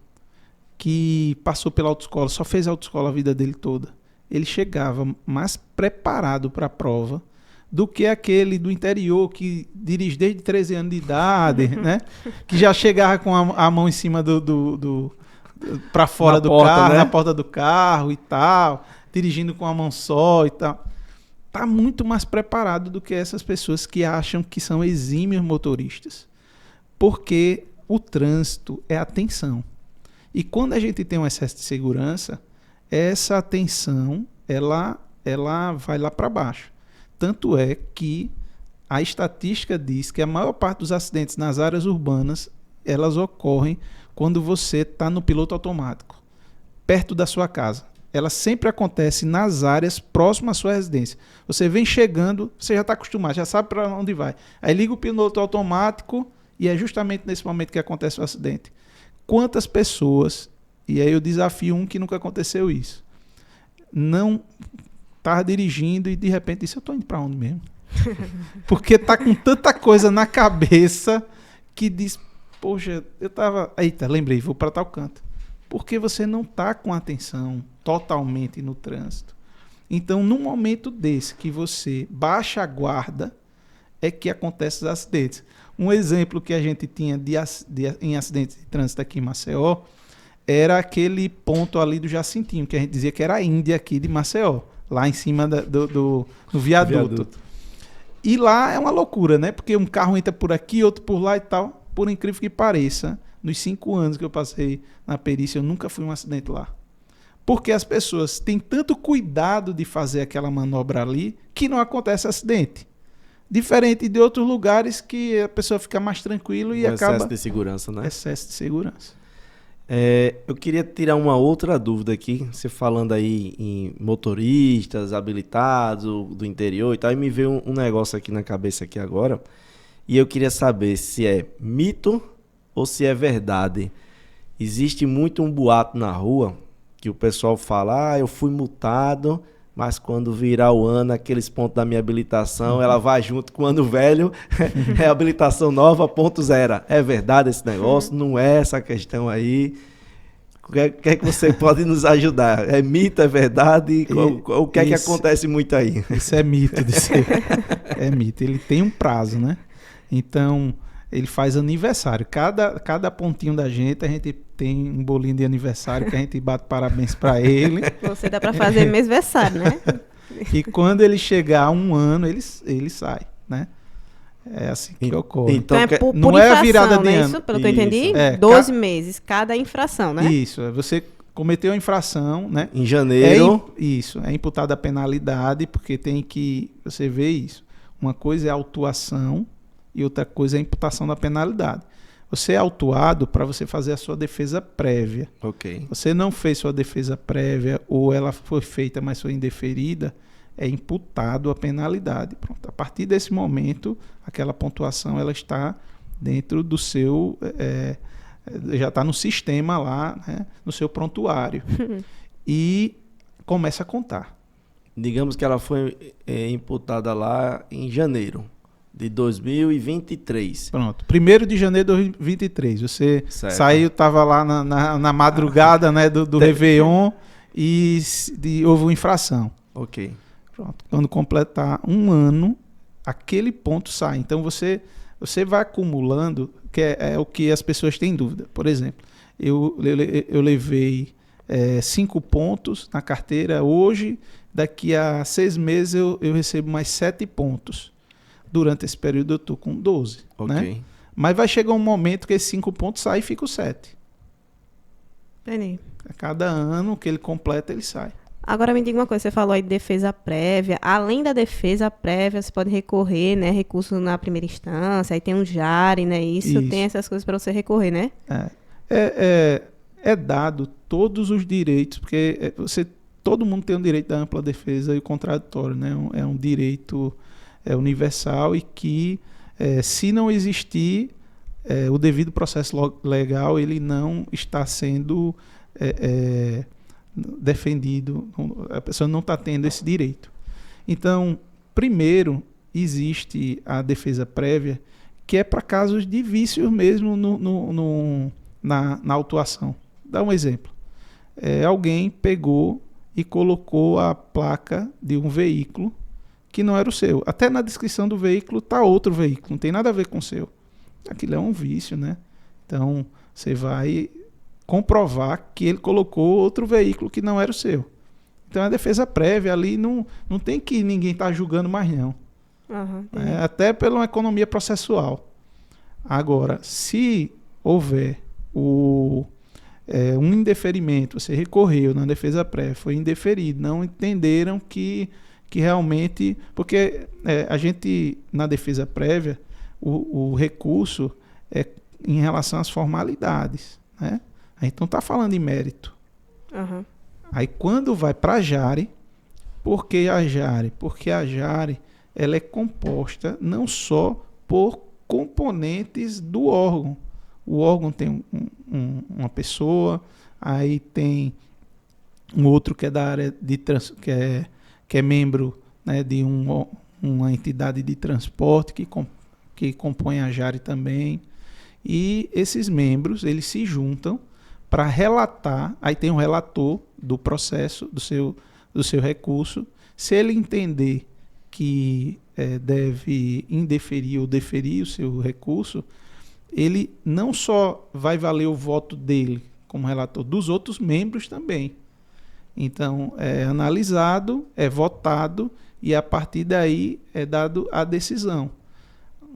que passou pela autoescola, só fez autoescola a vida dele toda, ele chegava mais preparado para a prova do que aquele do interior que dirige desde 13 anos de idade, né? Que já chegava com a mão em cima para fora Na do porta, carro, né? na porta do carro e tal, dirigindo com a mão só e tal. Tá muito mais preparado do que essas pessoas que acham que são exímios motoristas. Porque o trânsito é atenção. E quando a gente tem um excesso de segurança, essa atenção, ela vai lá para baixo. Tanto é que a estatística diz que a maior parte dos acidentes nas áreas urbanas, elas ocorrem quando você está no piloto automático, perto da sua casa. Ela sempre acontece nas áreas próximas à sua residência. Você vem chegando, você já está acostumado, já sabe para onde vai. Aí liga o piloto automático e é justamente nesse momento que acontece o acidente. Quantas pessoas, e aí eu desafio um que nunca aconteceu isso, não estava dirigindo e de repente disse, eu estou indo para onde mesmo? Porque tá com tanta coisa na cabeça que diz, poxa, eu estava, eita, lembrei, vou para tal canto. Porque você não está com atenção totalmente no trânsito. Então, num momento desse que você baixa a guarda, é que acontecem os acidentes. Um exemplo que a gente tinha em acidentes de trânsito aqui em Maceió era aquele ponto ali do Jacintinho, que a gente dizia que era a Índia aqui de Maceió, lá em cima do viaduto. E lá é uma loucura, né? Porque um carro entra por aqui, outro por lá e tal. Por incrível que pareça, nos 5 anos que eu passei na perícia, eu nunca fui um acidente lá. Porque as pessoas têm tanto cuidado de fazer aquela manobra ali que não acontece acidente. Diferente de outros lugares que a pessoa fica mais tranquila e acaba... Excesso de segurança, né? Excesso de segurança. Eu queria tirar uma outra dúvida aqui, você falando aí em motoristas habilitados do interior e tal, e me veio um negócio aqui na cabeça aqui agora, e eu queria saber se é mito ou se é verdade. Existe muito um boato na rua que o pessoal fala, eu fui multado, mas quando virar o ano, aqueles pontos da minha habilitação, ela vai junto com o ano velho, é habilitação nova, ponto zero. É verdade esse negócio? Não é essa questão aí? O que é que você pode nos ajudar? É mito, é verdade? O que é que acontece muito aí? Isso é mito. É mito. Ele tem um prazo, né? Então, ele faz aniversário. Cada pontinho da gente, a gente tem um bolinho de aniversário que a gente bate parabéns para ele. Você dá para fazer mêsversário, né? E quando ele chegar a 1 ano, ele sai, né? É assim que ocorre. Então é por não infração, é a virada de né? ano. Isso, pelo que eu entendi, É, 12 meses, cada infração, né? Isso, você cometeu a infração, né? Em janeiro. É imputada a penalidade, porque tem que, você vê isso. Uma coisa é a autuação e outra coisa é a imputação da penalidade. Você é autuado para você fazer a sua defesa prévia. Ok. Você não fez sua defesa prévia ou ela foi feita, mas foi indeferida, é imputado a penalidade. Pronto. A partir desse momento, aquela pontuação ela está dentro do seu... já está no sistema lá, né, no seu prontuário. E começa a contar. Digamos que ela foi imputada lá em janeiro de 2023. Pronto. 1º de janeiro de 2023. Você saiu, estava lá na madrugada, né, do Réveillon e houve uma infração. Ok. Pronto. Quando completar 1 ano, aquele ponto sai. Então você vai acumulando, que é o que as pessoas têm dúvida. Por exemplo, eu levei 5 pontos na carteira hoje, daqui a 6 meses eu recebo mais 7 pontos. Durante esse período eu estou com 12. Ok. Né? Mas vai chegar um momento que esses 5 pontos saem e fica o 7. Entendi. A cada ano que ele completa, ele sai. Agora me diga uma coisa, você falou aí de defesa prévia. Além da defesa prévia, você pode recorrer, né? Recurso na primeira instância, aí tem um jare, né? Isso. Tem essas coisas para você recorrer, né? É dado todos os direitos, porque todo mundo tem o direito da ampla defesa e o contraditório, né? É um direito universal e que, se não existir o devido processo legal ele não está sendo defendido, a pessoa não está tendo esse direito. Então, primeiro, existe a defesa prévia, que é para casos de vícios mesmo na autuação. Dá um exemplo. Alguém pegou e colocou a placa de um veículo que não era o seu. Até na descrição do veículo está outro veículo, não tem nada a ver com o seu. Aquilo é um vício, né? Então, você vai comprovar que ele colocou outro veículo que não era o seu. Então, a defesa prévia ali não tem que ninguém estar julgando mais, não. Uhum, Até pela uma economia processual. Agora, se houver um indeferimento, você recorreu na defesa prévia, foi indeferido, não entenderam que realmente... Porque a gente, na defesa prévia, o recurso é em relação às formalidades, né? A gente não está falando em mérito. Uhum. Aí quando vai para a Jari, por que a Jari? Porque a Jari ela é composta não só por componentes do órgão. O órgão tem uma pessoa, aí tem um outro que é da área de que é membro, né, de uma entidade de transporte que compõe a Jari também. E esses membros, eles se juntam para relatar, aí tem um relator do processo, do seu recurso. Se ele entender que deve indeferir ou deferir o seu recurso, ele não só vai valer o voto dele como relator, dos outros membros também. Então, é analisado, é votado e a partir daí é dado a decisão.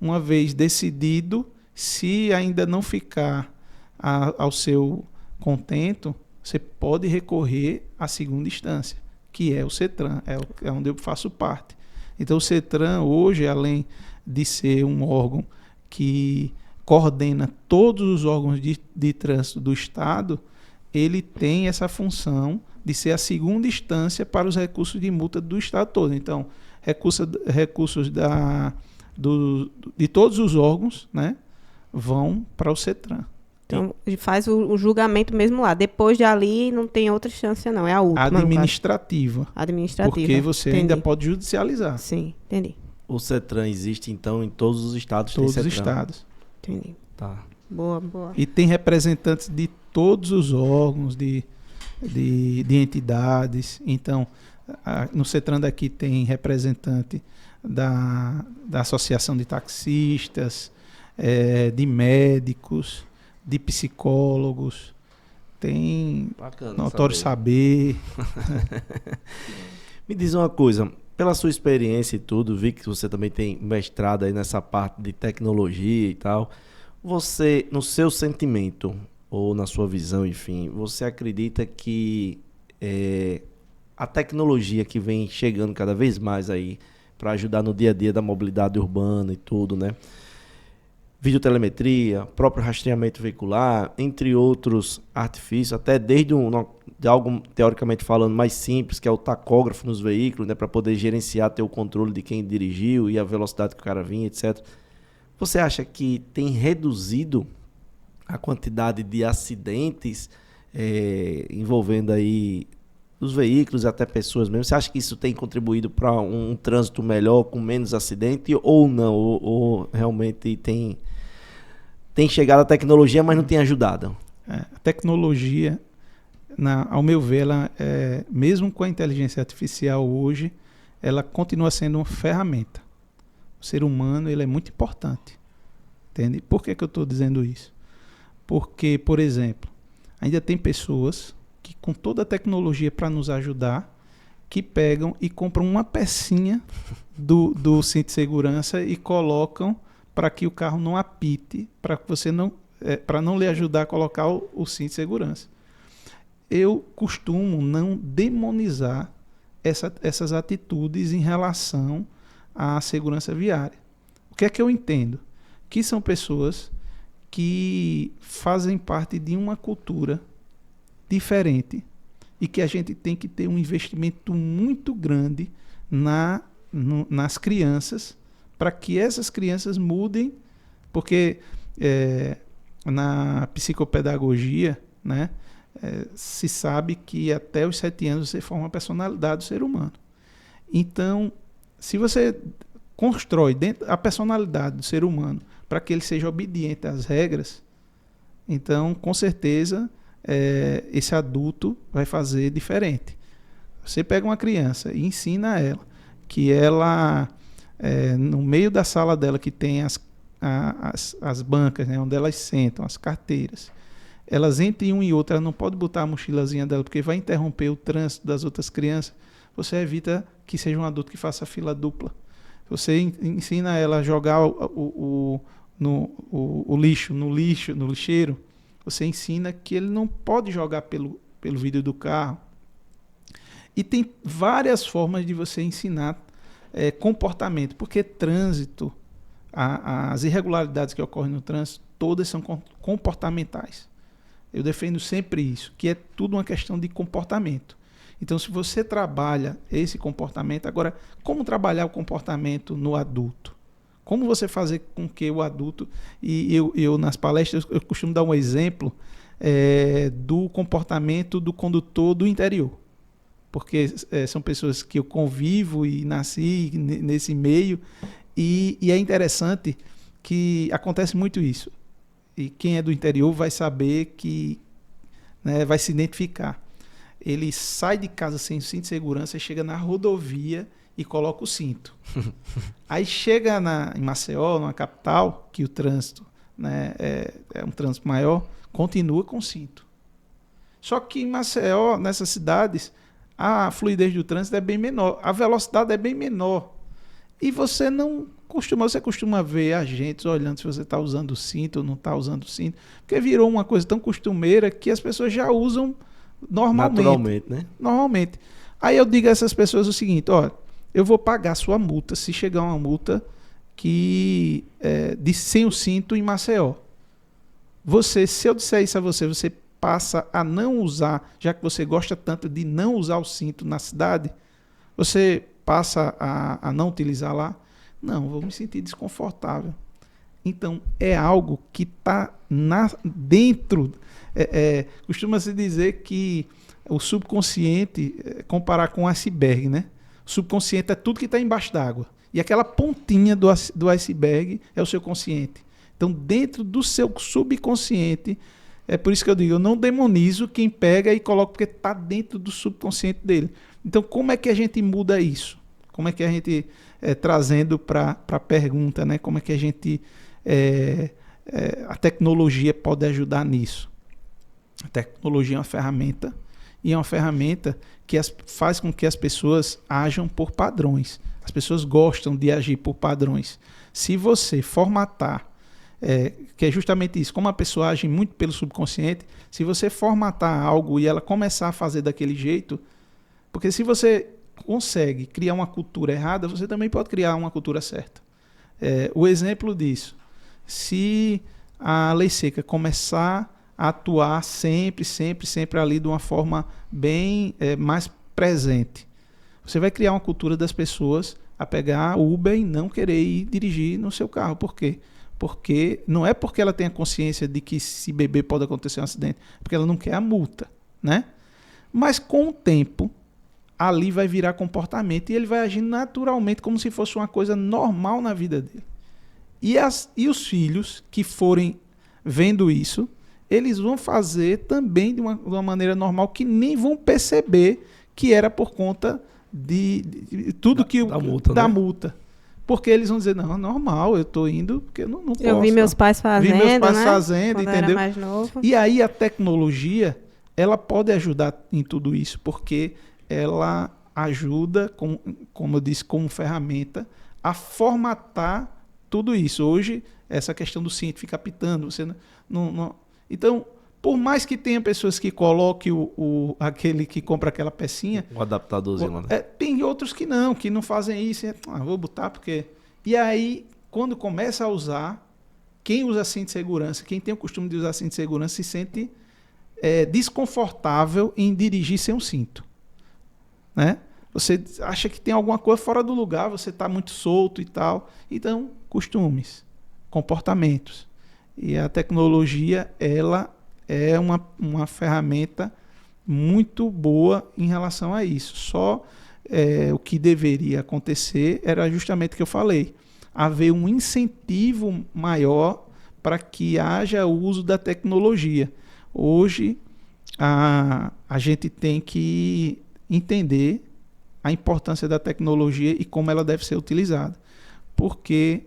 Uma vez decidido, se ainda não ficar ao seu contento, você pode recorrer à segunda instância, que é o CETRAN, é onde eu faço parte. Então, o CETRAN, hoje, além de ser um órgão que coordena todos os órgãos de trânsito do Estado, ele tem essa função de ser a segunda instância para os recursos de multa do Estado todo. Então, recursos de todos os órgãos, né, vão para o CETRAN. Então, ele faz o julgamento mesmo lá. Depois de ali, não tem outra instância, não. É a última. Administrativa. Administrativa. Porque você ainda pode judicializar. Sim, entendi. O CETRAN existe, então, em todos os estados? Todos tem os CETRAN. estados. Entendi. Tá. Boa, boa. E tem representantes de todos os órgãos, de entidades. Então, no CETRAN daqui tem representante da Associação de Taxistas, de médicos, de psicólogos, tem notório saber. Me diz uma coisa, pela sua experiência e tudo, vi que você também tem mestrado aí nessa parte de tecnologia e tal. Você, no seu sentimento, ou na sua visão, enfim, você acredita que a tecnologia que vem chegando cada vez mais aí para ajudar no dia a dia da mobilidade urbana e tudo, né? Videotelemetria, próprio rastreamento veicular, entre outros artifícios, até desde de algo teoricamente falando mais simples, que é o tacógrafo nos veículos, né, para poder gerenciar, ter o controle de quem dirigiu e a velocidade que o cara vinha, etc. Você acha que tem reduzido a quantidade de acidentes envolvendo aí os veículos e até pessoas mesmo? Você acha que isso tem contribuído para um trânsito melhor, com menos acidente, ou não? Ou realmente tem chegado a tecnologia, mas não tem ajudado? A tecnologia, ao meu ver, ela, mesmo com a inteligência artificial hoje, ela continua sendo uma ferramenta. O ser humano ele é muito importante. Entende? Por que eu estou dizendo isso? Porque, por exemplo, ainda tem pessoas que, com toda a tecnologia para nos ajudar, que pegam e compram uma pecinha do cinto de segurança e colocam para que o carro não apite, para não lhe ajudar a colocar o cinto de segurança. Eu costumo não demonizar essas atitudes em relação à segurança viária. O que é que eu entendo? Que são pessoas que fazem parte de uma cultura diferente e que a gente tem que ter um investimento muito grande nas crianças para que essas crianças mudem, porque na psicopedagogia, né, se sabe que até os 7 anos você forma a personalidade do ser humano. Então, se você constrói dentro a personalidade do ser humano para que ele seja obediente às regras, então, com certeza, esse adulto vai fazer diferente. Você pega uma criança e ensina ela que ela, no meio da sala dela, que tem as bancas, né, onde elas sentam, as carteiras, elas entre um e outro, ela não pode botar a mochilazinha dela, porque vai interromper o trânsito das outras crianças. Você evita que seja um adulto que faça fila dupla. Você ensina ela a jogar o lixo no lixeiro. Você ensina que ele não pode jogar pelo vidro do carro. E tem várias formas de você ensinar comportamento, porque trânsito, as irregularidades que ocorrem no trânsito, todas são comportamentais. Eu defendo sempre isso, que é tudo uma questão de comportamento. Então, se você trabalha esse comportamento, agora, como trabalhar o comportamento no adulto? Como você fazer com que o adulto... E eu nas palestras, eu costumo dar um exemplo do comportamento do condutor do interior. Porque são pessoas que eu convivo e nasci nesse meio, e é interessante que acontece muito isso. E quem é do interior vai saber que, né, vai se identificar. Ele sai de casa sem o cinto de segurança, chega na rodovia e coloca o cinto. Aí chega em Maceió, numa capital, que o trânsito, né, é um trânsito maior, continua com o cinto. Só que em Maceió, nessas cidades, a fluidez do trânsito é bem menor, a velocidade é bem menor. E você costuma ver agentes olhando se você está usando o cinto ou não está usando o cinto, porque virou uma coisa tão costumeira que as pessoas já usam normalmente, né? Normalmente. Aí eu digo a essas pessoas o seguinte: olha, eu vou pagar sua multa se chegar uma multa que sem o cinto em Maceió. Se eu disser isso a você passa a não usar, já que você gosta tanto de não usar o cinto na cidade, você passa a não utilizar lá? Não, vou me sentir desconfortável. Então, é algo que está dentro. Costuma-se dizer que o subconsciente, comparar com o iceberg, né? O subconsciente é tudo que está embaixo d'água. E aquela pontinha do iceberg é o seu consciente. Então, dentro do seu subconsciente, é por isso que eu digo, eu não demonizo quem pega e coloca, porque está dentro do subconsciente dele. Então, como é que a gente muda isso? Como é que a gente, trazendo para a pergunta, né? Como é que a gente, a tecnologia pode ajudar nisso? A tecnologia é uma ferramenta, e é uma ferramenta que faz com que as pessoas ajam por padrões. As pessoas gostam de agir por padrões. Se você formatar, que é justamente isso, como a pessoa age muito pelo subconsciente, se você formatar algo e ela começar a fazer daquele jeito, porque se você consegue criar uma cultura errada, você também pode criar uma cultura certa. O exemplo disso, se a lei seca começar a atuar sempre ali de uma forma bem mais presente, você vai criar uma cultura das pessoas a pegar Uber e não querer ir dirigir no seu carro. Por quê? Porque não é porque ela tem a consciência de que se beber pode acontecer um acidente, porque ela não quer a multa, né? Mas com o tempo, ali vai virar comportamento e ele vai agir naturalmente como se fosse uma coisa normal na vida dele. E os filhos que forem vendo isso, eles vão fazer também de uma maneira normal, que nem vão perceber que era por conta de tudo da multa. Porque eles vão dizer, não, normal, eu estou indo porque eu não posso. Eu vi meus pais fazendo, fazendo, quando entendeu? era mais novo. E aí a tecnologia, ela pode ajudar em tudo isso, porque ela ajuda, como eu disse, como ferramenta, a formatar tudo isso. Hoje, essa questão do cinto fica apitando. Você não. Então, por mais que tenha pessoas que coloquem aquele que compra aquela pecinha... O adaptadorzinho lá, né? Tem outros que não fazem isso. Vou botar porque... E aí, quando começa a usar, quem usa cinto de segurança, quem tem o costume de usar cinto de segurança, se sente desconfortável em dirigir sem um cinto. Né? Você acha que tem alguma coisa fora do lugar, você está muito solto e tal. Então, costumes, comportamentos. E a tecnologia, ela é uma ferramenta muito boa em relação a isso. Só o que deveria acontecer era justamente o que eu falei, haver um incentivo maior para que haja uso da tecnologia. Hoje, a gente tem que entender a importância da tecnologia e como ela deve ser utilizada. Porque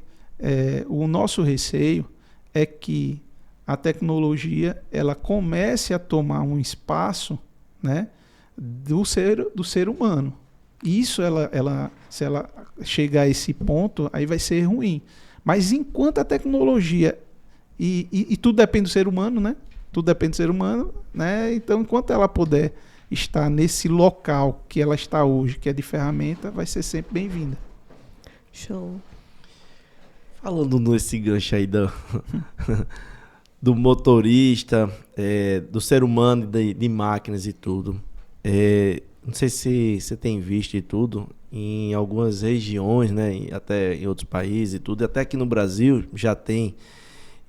o nosso receio é que a tecnologia ela comece a tomar um espaço, né, do ser humano. Isso, se ela chegar a esse ponto, aí vai ser ruim. Mas enquanto a tecnologia, e tudo depende do ser humano, né? Tudo depende do ser humano, né? Então, enquanto ela puder estar nesse local que ela está hoje, que é de ferramenta, vai ser sempre bem-vinda. Show. Falando nesse gancho aí do motorista, do ser humano, de máquinas e tudo, não sei se você tem visto e tudo, em algumas regiões, né, até em outros países e tudo, e até aqui no Brasil já tem,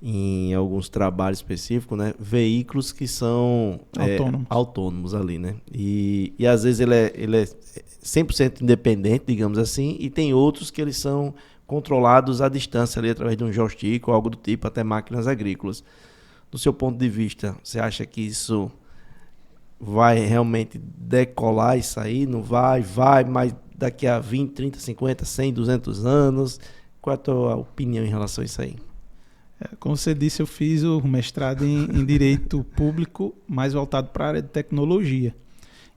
em alguns trabalhos específicos, né, veículos que são autônomos ali, né, e às vezes ele é 100% independente, digamos assim, e tem outros que eles são controlados à distância ali, através de um joystick ou algo do tipo, até máquinas agrícolas. Do seu ponto de vista, você acha que isso vai realmente decolar isso aí? Não vai, mas daqui a 20, 30, 50, 100, 200 anos? Qual é a tua opinião em relação a isso aí? Como você disse, eu fiz o mestrado em Direito Público, mais voltado para a área de tecnologia.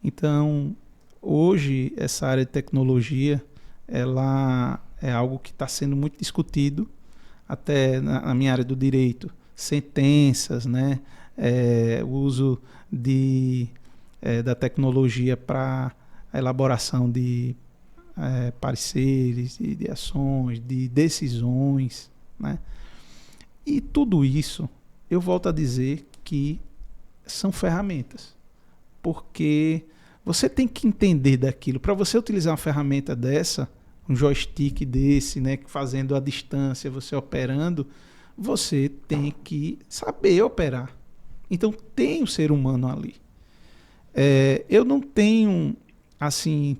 Então, hoje, essa área de tecnologia, ela é algo que está sendo muito discutido, até na minha área do direito, sentenças, né? O uso da tecnologia para a elaboração de pareceres, de ações, de decisões, né? E tudo isso, eu volto a dizer que são ferramentas, porque você tem que entender daquilo. Para você utilizar uma ferramenta dessa, um joystick desse, né, fazendo à distância, você operando, você tem que saber operar. Então tem o ser humano ali. Eu não tenho assim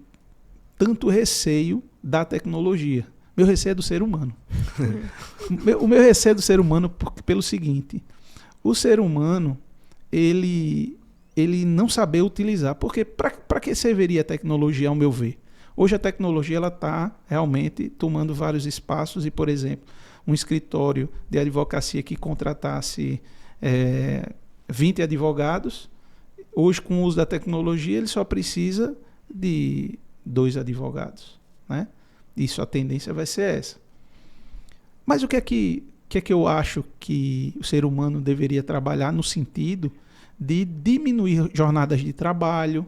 tanto receio da tecnologia. Meu receio é do ser humano. O meu receio é do ser humano pelo seguinte: o ser humano ele não saber utilizar. Porque para que serviria a tecnologia, ao meu ver? Hoje a tecnologia está realmente tomando vários espaços e, por exemplo, um escritório de advocacia que contratasse 20 advogados, hoje com o uso da tecnologia ele só precisa de 2 advogados, né? Isso, a tendência vai ser essa. Mas o que é que eu acho que o ser humano deveria trabalhar no sentido de diminuir jornadas de trabalho,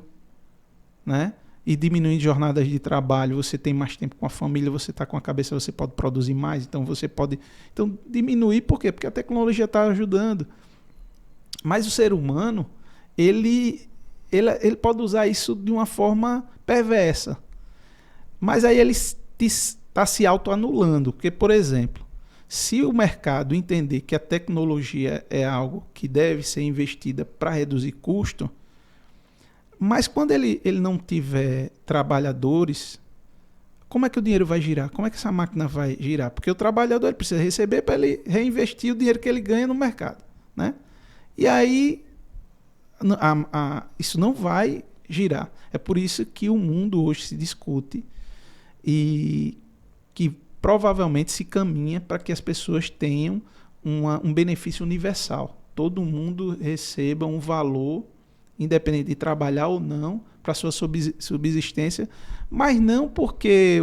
né? E diminuindo jornadas de trabalho, você tem mais tempo com a família, você está com a cabeça, você pode produzir mais, então você pode... Então, diminuir por quê? Porque a tecnologia está ajudando. Mas o ser humano, ele pode usar isso de uma forma perversa. Mas aí ele está se autoanulando. Porque, por exemplo, se o mercado entender que a tecnologia é algo que deve ser investida para reduzir custo, mas quando ele não tiver trabalhadores, como é que o dinheiro vai girar? Como é que essa máquina vai girar? Porque o trabalhador ele precisa receber para ele reinvestir o dinheiro que ele ganha no mercado, né? E aí isso não vai girar. É por isso que o mundo hoje se discute e que provavelmente se caminha para que as pessoas tenham um benefício universal. Todo mundo receba um valor, independente de trabalhar ou não, para sua subsistência, mas não porque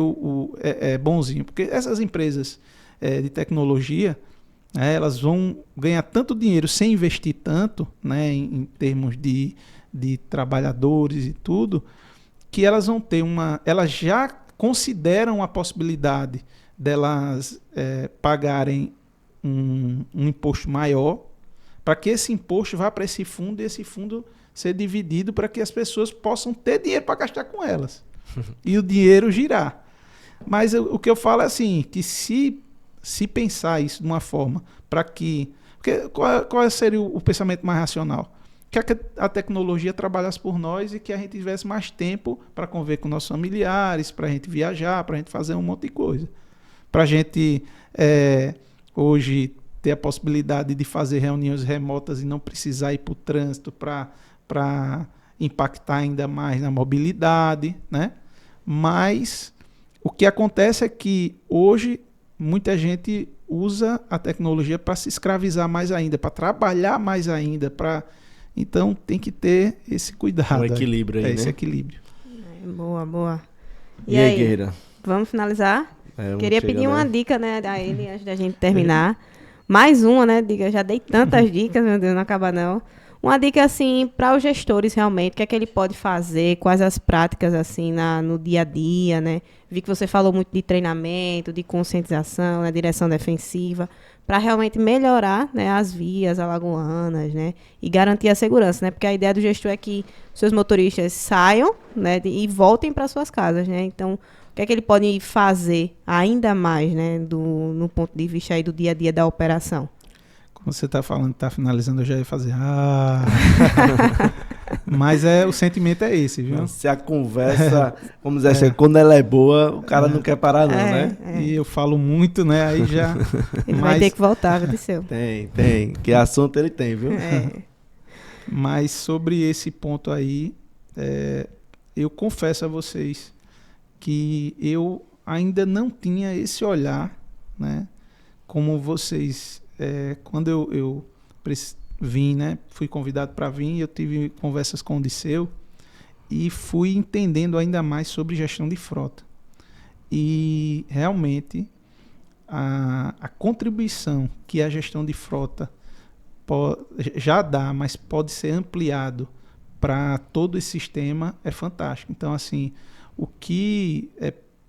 é bonzinho, porque essas empresas de tecnologia, elas vão ganhar tanto dinheiro sem investir tanto, né, em termos de trabalhadores e tudo, que elas vão ter elas já consideram a possibilidade delas pagarem um imposto maior, para que esse imposto vá para esse fundo e esse fundo ser dividido para que as pessoas possam ter dinheiro para gastar com elas e o dinheiro girar. Mas o que eu falo é assim, que se pensar isso de uma forma para que Porque qual seria o pensamento mais racional? Que a tecnologia trabalhasse por nós e que a gente tivesse mais tempo para conviver com nossos familiares, para a gente viajar, para a gente fazer um monte de coisa. Para a gente, hoje, ter a possibilidade de fazer reuniões remotas e não precisar ir para o trânsito para impactar ainda mais na mobilidade, né? Mas o que acontece é que hoje muita gente usa a tecnologia para se escravizar mais ainda, para trabalhar mais ainda, então tem que ter esse cuidado. Um equilíbrio aí, né? Esse equilíbrio. Boa, boa. E aí, Guerreira? Vamos finalizar? Vamos Queria pedir chegando, uma né? dica, né, a ele antes da gente terminar. Mais uma, né? Dica, eu já dei tantas dicas, meu Deus, não acaba não. Uma dica, assim, para os gestores, realmente, o que é que ele pode fazer, quais as práticas, assim, no dia a dia, né? Vi que você falou muito de treinamento, de conscientização, né, direção defensiva, para realmente melhorar, né, as vias alagoanas, né? E garantir a segurança, né? Porque a ideia do gestor é que seus motoristas saiam, né, e voltem para suas casas, né? Então, o que é que ele pode fazer ainda mais, né, no ponto de vista aí do dia a dia da operação? Como você está falando, está finalizando, eu já ia fazer. Mas o sentimento é esse, viu? Se a conversa, vamos dizer assim, quando ela é boa, o cara não quer parar não, né? E eu falo muito, né? Aí já... Ele vai ter que voltar, viu, Disseu? Tem. Que assunto ele tem, viu? Mas sobre esse ponto aí, eu confesso a vocês que eu ainda não tinha esse olhar, né? Como vocês... quando eu vim, né, fui convidado para vir, eu tive conversas com o Disseu e fui entendendo ainda mais sobre gestão de frota. E realmente a contribuição que a gestão de frota já dá, mas pode ser ampliado para todo esse sistema é fantástico. Então, assim, o que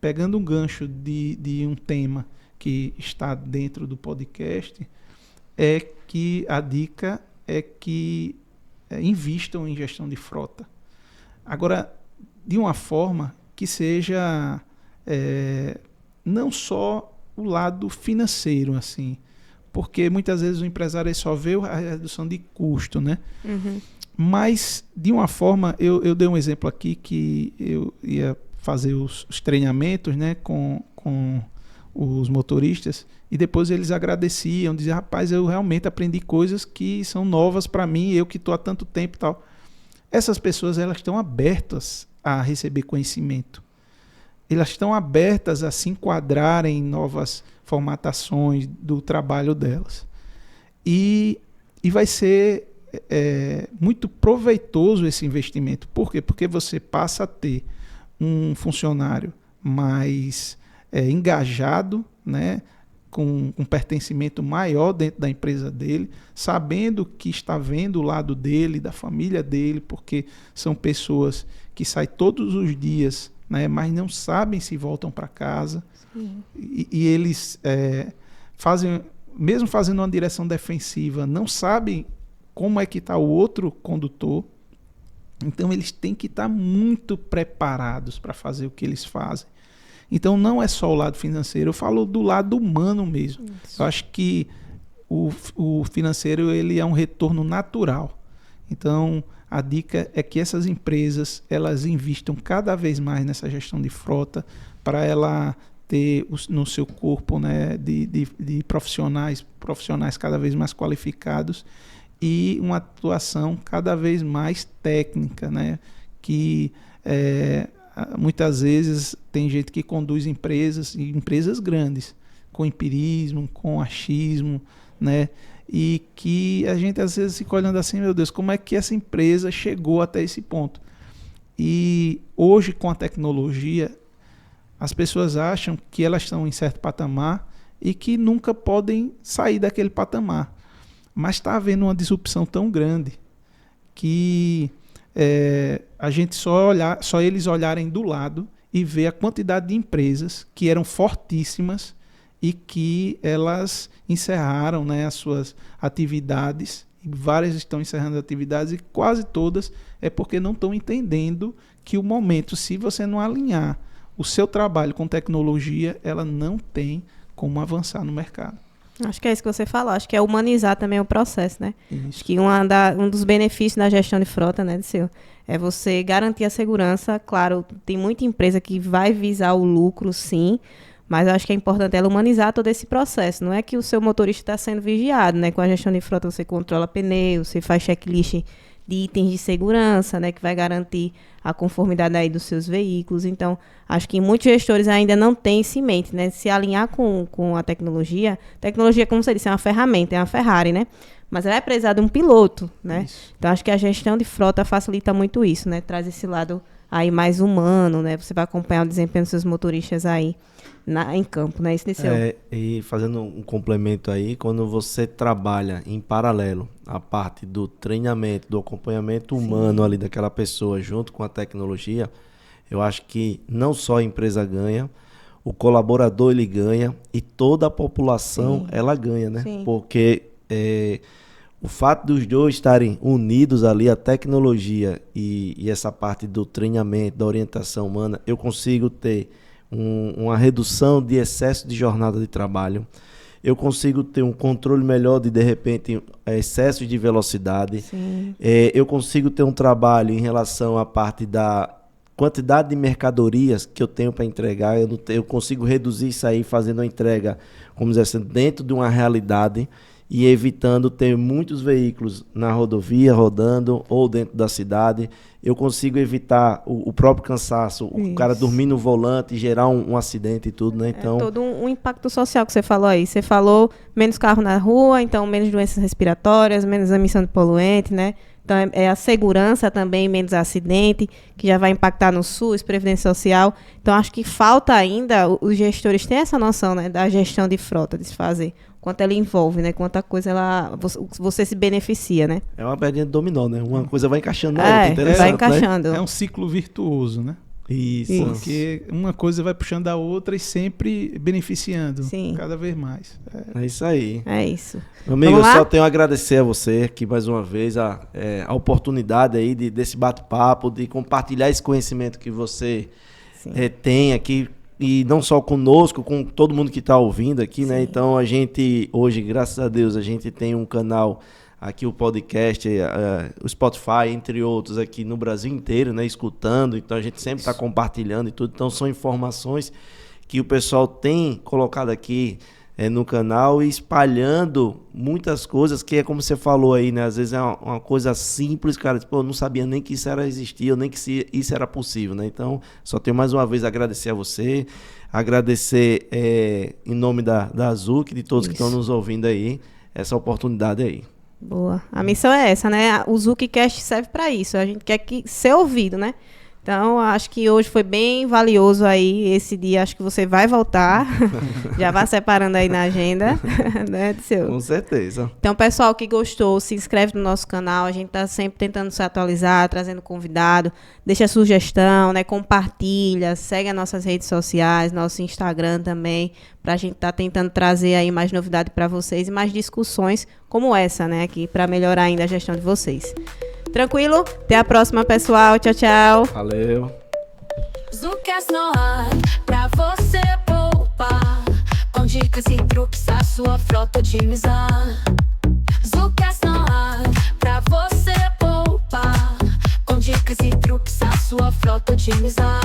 pegando um gancho de um tema que está dentro do podcast, é que a dica é que invistam em gestão de frota. Agora, de uma forma que seja não só o lado financeiro, assim, porque muitas vezes o empresário só vê a redução de custo, né? Uhum. Mas, de uma forma, eu dei um exemplo aqui que eu ia fazer os treinamentos, né, com os motoristas, e depois eles agradeciam, diziam, rapaz, eu realmente aprendi coisas que são novas para mim, eu que estou há tanto tempo e tal. Essas pessoas, elas estão abertas a receber conhecimento. Elas estão abertas a se enquadrarem em novas formatações do trabalho delas. E vai ser muito proveitoso esse investimento. Por quê? Porque você passa a ter um funcionário mais engajado, né, com um pertencimento maior dentro da empresa dele, sabendo que está vendo o lado dele, da família dele, porque são pessoas que saem todos os dias, né, mas não sabem se voltam para casa. E eles mesmo fazendo uma direção defensiva, não sabem como é que está o outro condutor. Então eles têm que estar muito preparados para fazer o que eles fazem. Então não é só o lado financeiro, eu falo do lado humano mesmo. Isso. Eu acho que o financeiro ele é um retorno natural. Então a dica é que essas empresas elas investam cada vez mais nessa gestão de frota para ela ter no seu corpo, né, de profissionais cada vez mais qualificados e uma atuação cada vez mais técnica, né, que muitas vezes tem gente que conduz empresas grandes, com empirismo, com achismo, né? E que a gente às vezes fica olhando assim, meu Deus, como é que essa empresa chegou até esse ponto? E hoje, com a tecnologia, as pessoas acham que elas estão em certo patamar e que nunca podem sair daquele patamar. Mas está havendo uma disrupção tão grande que a gente só eles olharem do lado e ver a quantidade de empresas que eram fortíssimas e que elas encerraram, né, as suas atividades, e várias estão encerrando atividades e quase todas é porque não estão entendendo que o momento, se você não alinhar o seu trabalho com tecnologia, ela não tem como avançar no mercado. Acho que é isso que você falou. Acho que é humanizar também o processo, né? Isso. Acho que um dos benefícios da gestão de frota, né, Disseu, é você garantir a segurança. Claro, tem muita empresa que vai visar o lucro, sim, mas eu acho que é importante ela humanizar todo esse processo. Não é que o seu motorista está sendo vigiado, né? Com a gestão de frota você controla pneu, você faz checklist de itens de segurança, né, que vai garantir a conformidade aí dos seus veículos. Então, acho que muitos gestores ainda não têm isso em mente, né, se alinhar com a tecnologia. Tecnologia, como você disse, é uma ferramenta, é uma Ferrari, né, mas ela é precisar de um piloto, né. Isso. Então, acho que a gestão de frota facilita muito isso, né, traz esse lado aí mais humano, né, você vai acompanhar o desempenho dos seus motoristas aí em campo, né, isso Disseu. E fazendo um complemento aí, quando você trabalha em paralelo a parte do treinamento, do acompanhamento humano ali daquela pessoa junto com a tecnologia, eu acho que não só a empresa ganha, o colaborador ele ganha e toda a população ela ganha, né? Sim. Porque o fato dos dois estarem unidos ali, a tecnologia e essa parte do treinamento, da orientação humana, eu consigo ter uma redução de excesso de jornada de trabalho. Eu consigo ter um controle melhor de repente, excesso de velocidade. Sim. Eu consigo ter um trabalho em relação à parte da quantidade de mercadorias que eu tenho para entregar. Eu consigo reduzir isso aí fazendo a entrega, como dizer assim, dentro de uma realidade e evitando ter muitos veículos na rodovia rodando ou dentro da cidade. Eu consigo evitar o próprio cansaço, o cara dormir no volante e gerar um acidente e tudo, né? Então, É todo um impacto social que você falou aí. Você falou menos carro na rua, então menos doenças respiratórias, menos emissão de poluente, né? Então é a segurança também, menos acidente, que já vai impactar no SUS, Previdência Social. Então acho que falta ainda, os gestores têm essa noção, né, da gestão de frota, de se fazer. Quanto ela envolve, né? Quanta coisa você se beneficia, né? é uma pedrinha de dominó, né? Uma coisa vai encaixando na outra. Interessante, vai né? encaixando. É um ciclo virtuoso, né? Isso. Porque uma coisa vai puxando a outra e sempre beneficiando Sim. cada vez mais. É isso aí. É isso. Meu amigo, eu Vamos lá? só tenho a agradecer a você aqui mais uma vez a oportunidade aí desse bate-papo, de compartilhar esse conhecimento que você tem aqui, e não só conosco, com todo mundo que está ouvindo aqui, né? Então a gente, hoje, graças a Deus, a gente tem um canal aqui, o podcast, o Spotify, entre outros, aqui no Brasil inteiro, né? Escutando, então a gente sempre está compartilhando e tudo. Então são informações que o pessoal tem colocado aqui no canal e espalhando muitas coisas que é como você falou aí, né? Às vezes é uma coisa simples, cara, tipo, eu não sabia nem que isso era existir, nem que isso era possível, né? Então, só tenho mais uma vez a agradecer a você, agradecer em nome da Azuc, de todos que estão nos ouvindo aí, essa oportunidade aí. Boa. A missão é essa, né? O ZucCast serve para isso. A gente quer ser ouvido, né? Então, acho que hoje foi bem valioso aí esse dia. Acho que você vai voltar. Já vá separando aí na agenda, né, Disseu? Com certeza. Então, pessoal que gostou, se inscreve no nosso canal. A gente está sempre tentando se atualizar, trazendo convidado. Deixa sugestão, né? Compartilha, segue as nossas redes sociais, nosso Instagram também, para a gente estar tentando trazer aí mais novidade para vocês e mais discussões como essa, né? Aqui, para melhorar ainda a gestão de vocês. Tranquilo? Até a próxima, pessoal. Tchau, tchau. Valeu. ZuCast no ar, pra você poupar, com dicas e truques a sua frota otimizar. ZuCast no ar, pra você poupar, com dicas e truques a sua frota otimizar.